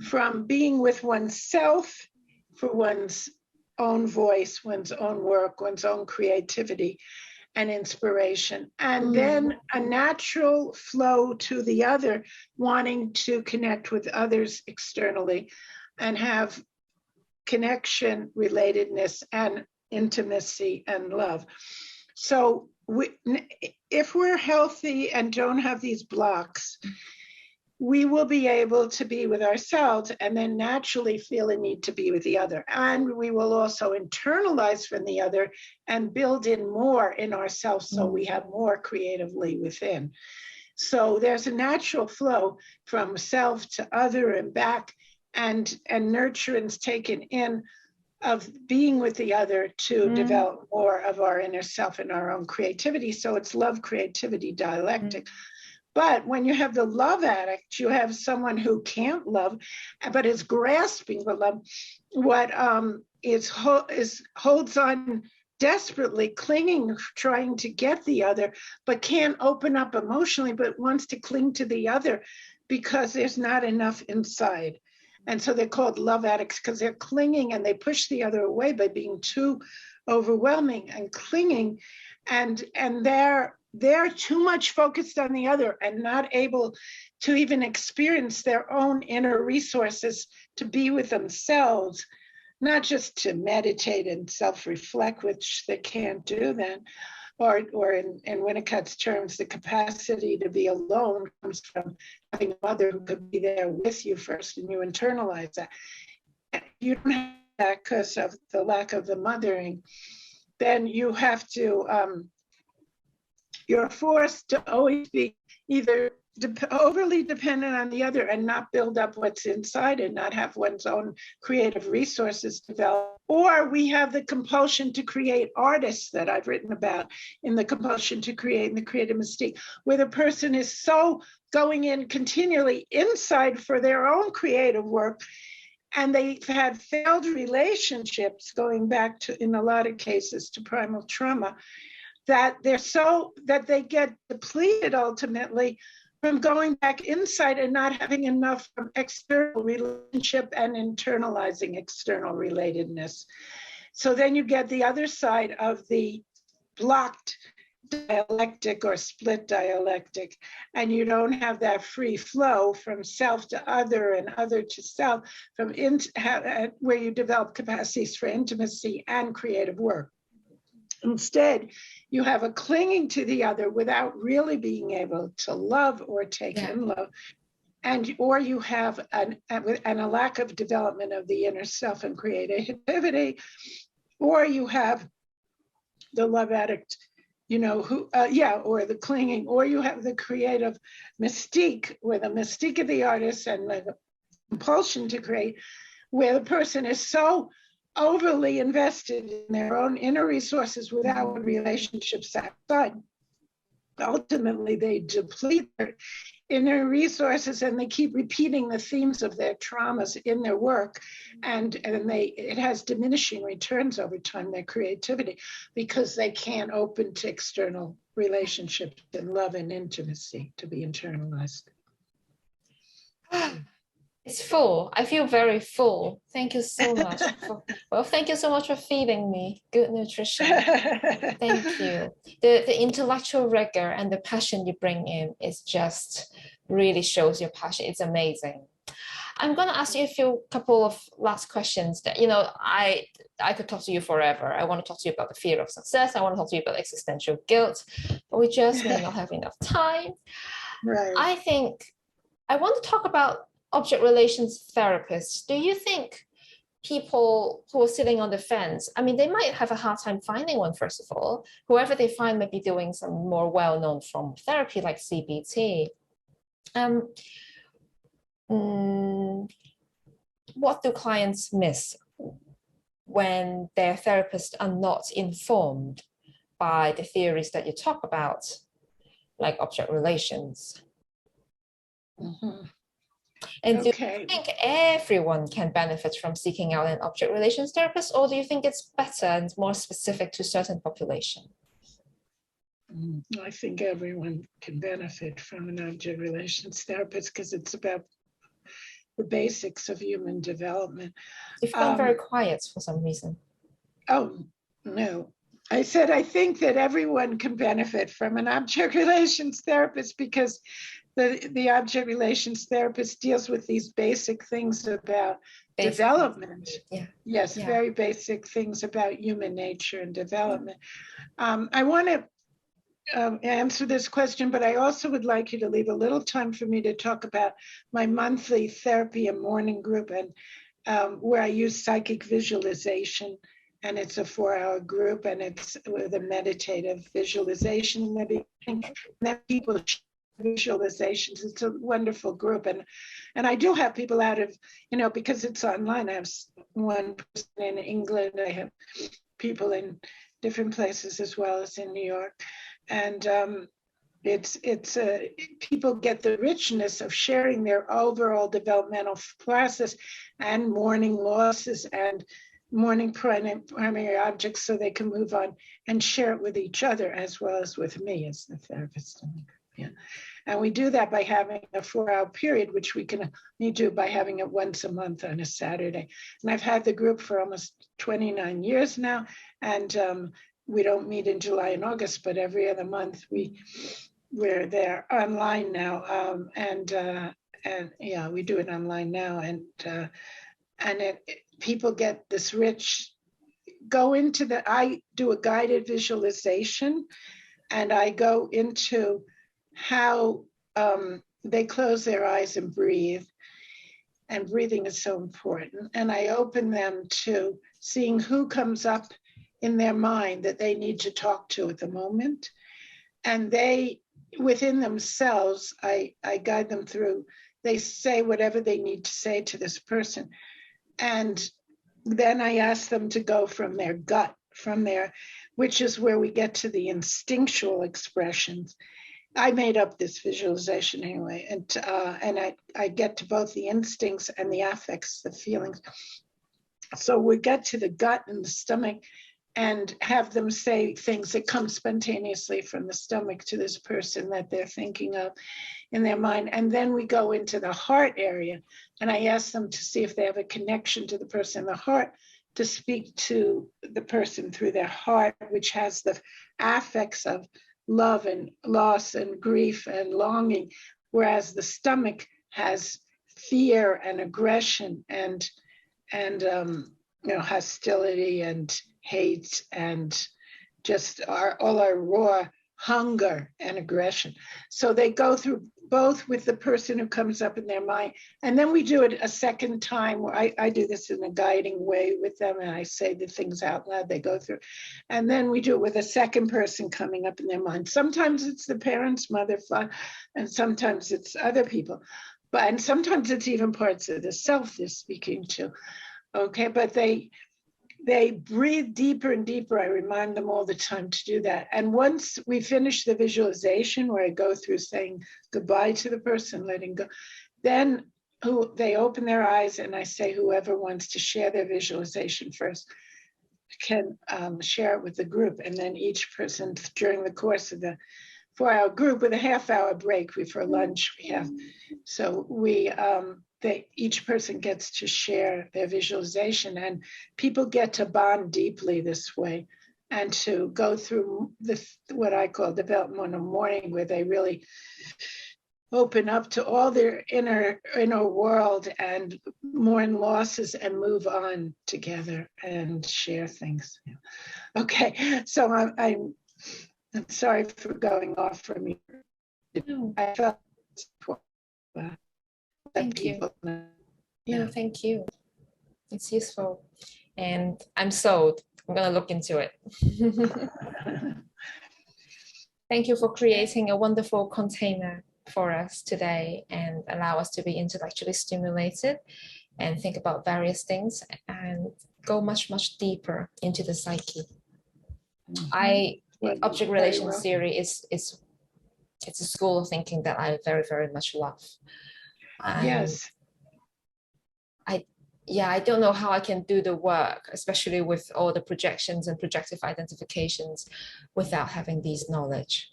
from being with oneself for one's own voice, one's own work, one's own creativity and inspiration. And then a natural flow to the other, wanting to connect with others externally and have connection, relatedness, and intimacy and love. So if we're healthy and don't have these blocks, we will be able to be with ourselves and then naturally feel a need to be with the other. And we will also internalize from the other and build in more in ourselves so we have more creatively within. So there's a natural flow from self to other and back, and nurturance taken in of being with the other to develop more of our inner self and our own creativity. So it's love creativity dialectic. But when you have the love addict, you have someone who can't love, but is grasping for love, what holds on desperately, clinging, trying to get the other, but can't open up emotionally, but wants to cling to the other because there's not enough inside. And so they're called love addicts because they're clinging and they push the other away by being too overwhelming and clinging, and they're too much focused on the other and not able to even experience their own inner resources to be with themselves, not just to meditate and self-reflect, which they can't do then, or in Winnicott's terms, the capacity to be alone comes from having a mother who could be there with you first, and you internalize that. You don't have that because of the lack of the mothering. Then you have to, you're forced to always be either overly dependent on the other and not build up what's inside and not have one's own creative resources develop. Or we have the compulsion to create artists that I've written about in The Compulsion to Create in The Creative Mystique, where the person is so going in continually inside for their own creative work, and they've had failed relationships going back to, in a lot of cases, to primal trauma, that they get depleted ultimately from going back inside and not having enough from external relationship and internalizing external relatedness. So then you get the other side of the blocked dialectic or split dialectic, and you don't have that free flow from self to other and other to self, from where you develop capacities for intimacy and creative work. Instead, you have a clinging to the other without really being able to love or take in love, or you have a lack of development of the inner self and creativity, or you have the love addict, or the clinging, or you have the creative mystique, where the mystique of the artist and the compulsion to create, where the person is so overly invested in their own inner resources without relationships outside. Ultimately, they deplete their inner resources and they keep repeating the themes of their traumas in their work. And it has diminishing returns over time, their creativity, because they can't open to external relationships and love and intimacy to be internalized. It's full. I feel very full. Thank you so much thank you so much for feeding me good nutrition. Thank you. The intellectual rigor and the passion you bring in is just really shows your passion. It's amazing. I'm going to ask you a couple of last questions that, I could talk to you forever. I want to talk to you about the fear of success. I want to talk to you about existential guilt, but we just may not have enough time. Right. I think I want to talk about object relations therapists. Do you think people who are sitting on the fence, I mean, they might have a hard time finding one, first of all. Whoever they find may be doing some more well-known form of therapy like CBT. What do clients miss when their therapists are not informed by the theories that you talk about, like object relations? Mm-hmm. And do you think everyone can benefit from seeking out an object relations therapist, or do you think it's better and more specific to certain population? I think everyone can benefit from an object relations therapist because it's about the basics of human development. You've gone very quiet for some reason. Oh, no. I said, I think that everyone can benefit from an object relations therapist because the object relations therapist deals with these basic things about development. Yeah. Yes, yeah. Very basic things about human nature and development. I want to answer this question, but I also would like you to leave a little time for me to talk about my monthly therapy and morning group, and where I use psychic visualization. And it's a 4-hour group, and it's with a meditative visualization in the beginning. And then people visualizations. It's a wonderful group, and I do have people out of, because it's online. I have one person in England. I have people in different places as well as in New York, and it's people get the richness of sharing their overall developmental process and mourning losses and mourning primary objects, so they can move on and share it with each other as well as with me as the therapist. Yeah. And we do that by having a 4-hour period, which we can only do by having it once a month on a Saturday. And I've had the group for almost 29 years now. And we don't meet in July and August, but every other month we're there online now. And yeah, we do it online now. And people get this rich, I do a guided visualization, and I go into how they close their eyes and breathe. And breathing is so important. And I open them to seeing who comes up in their mind that they need to talk to at the moment. And they, within themselves, I guide them through, they say whatever they need to say to this person. And then I ask them to go from their gut, which is where we get to the instinctual expressions. I made up this visualization anyway, and I get to both the instincts and the affects, the feelings. So we get to the gut and the stomach and have them say things that come spontaneously from the stomach to this person that they're thinking of in their mind. And then we go into the heart area, and I ask them to see if they have a connection to the person in the heart, to speak to the person through their heart, which has the affects of love and loss and grief and longing, whereas the stomach has fear and aggression and hostility and hate and just all our raw hunger and aggression. So they go through both with the person who comes up in their mind. And then we do it a second time where I do this in a guiding way with them, and I say the things out loud they go through. And then we do it with a second person coming up in their mind. Sometimes it's the parents, mother, father, and sometimes it's other people. And sometimes it's even parts of the self they're speaking to. Okay, but they breathe deeper and deeper. I remind them all the time to do that. And once we finish the visualization, where I go through saying goodbye to the person, letting go, then they open their eyes, and I say whoever wants to share their visualization first can share it with the group. And then each person during the course of the for our group with a half-hour break before lunch we have. So each person gets to share their visualization, and people get to bond deeply this way and to go through what I call developmental mourning, where they really open up to all their inner world and mourn losses and move on together and share things. Okay, so I'm sorry for going off from you. No. I felt thank you. No, thank you. It's useful, and I'm sold. I'm gonna look into it. Thank you for creating a wonderful container for us today and allow us to be intellectually stimulated and think about various things and go much, much deeper into the psyche. Object relations theory is it's a school of thinking that I very, very much love. Yes. I don't know how I can do the work, especially with all the projections and projective identifications, without having these knowledge.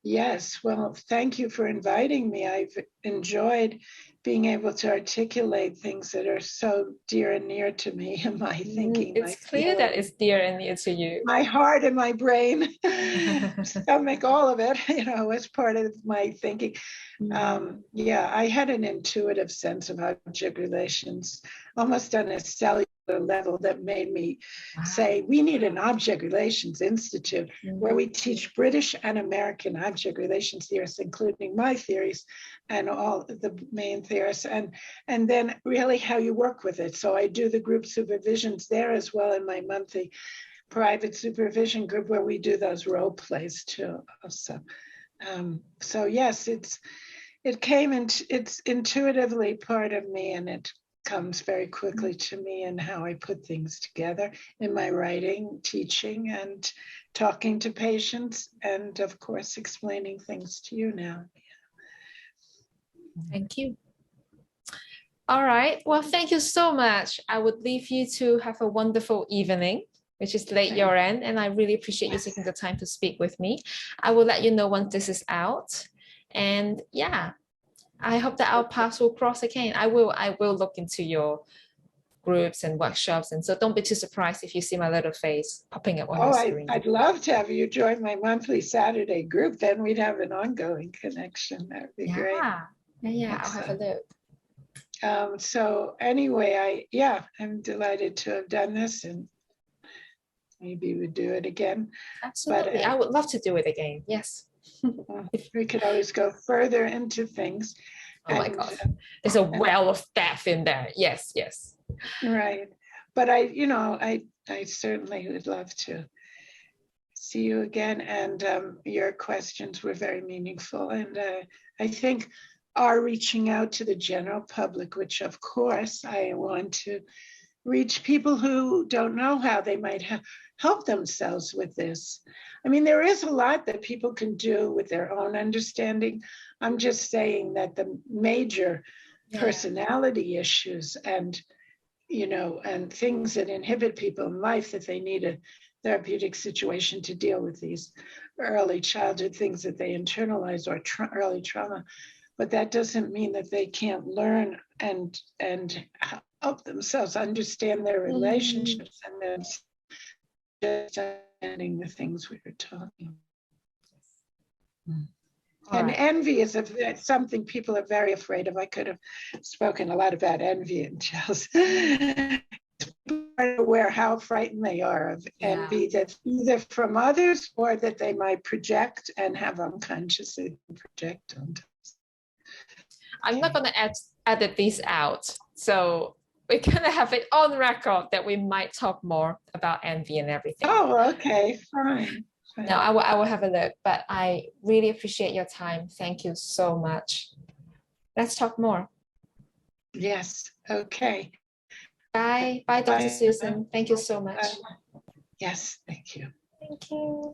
Yes, well, thank you for inviting me. I've enjoyed being able to articulate things that are so dear and near to me in my thinking. It's clear that it's dear and near to you. My heart and my brain, stomach, all of it, as part of my thinking. I had an intuitive sense of object relations, almost on a cellular level, that made me say, we need an object relations institute where we teach British and American object relations theorists, including my theories and all the main theorists, and then really how you work with it. So I do the group supervisions there as well in my monthly private supervision group, where we do those role plays too. So yes, it's intuitively part of me, and it comes very quickly to me in how I put things together in my writing, teaching, and talking to patients, and of course explaining things to you now. Thank you. All right, well, thank you so much. I would leave you to have a wonderful evening, which is late your end, and I really appreciate you taking the time to speak with me. I will let you know once this is out, and yeah, I hope that our paths will cross again. I will look into your groups and workshops, and so don't be too surprised if you see my little face popping up on your screen. I'd love to have you join my monthly Saturday group. Then we'd have an ongoing connection. That would be great. Yeah, I'll have a look. So anyway, I'm delighted to have done this, and maybe we'd do it again. Absolutely, but, I would love to do it again. Yes. We could always go further into things. Oh my God, there's a well of depth in there. Yes. Right, but I certainly would love to see you again. And your questions were very meaningful, and I think are reaching out to the general public, which of course I want to reach people who don't know how they might help themselves with this. I mean, there is a lot that people can do with their own understanding. I'm just saying that the major personality issues and things that inhibit people in life, that they need a therapeutic situation to deal with these early childhood things that they internalize, or early trauma. But that doesn't mean that they can't learn and help themselves understand their relationships and then understanding the things we were talking. And envy is something people are very afraid of. I could have spoken a lot about envy and jealousy. People aren't aware how frightened they are of envy, that's either from others or that they might project and have unconsciously project onto us. I'm not going to edit these out. So we're going to have it on record that we might talk more about envy and everything. Oh, okay, fine. No, I will have a look, but I really appreciate your time. Thank you so much. Let's talk more. Yes, okay. Bye, Dr. Susan. Thank you so much. Yes, thank you. Thank you.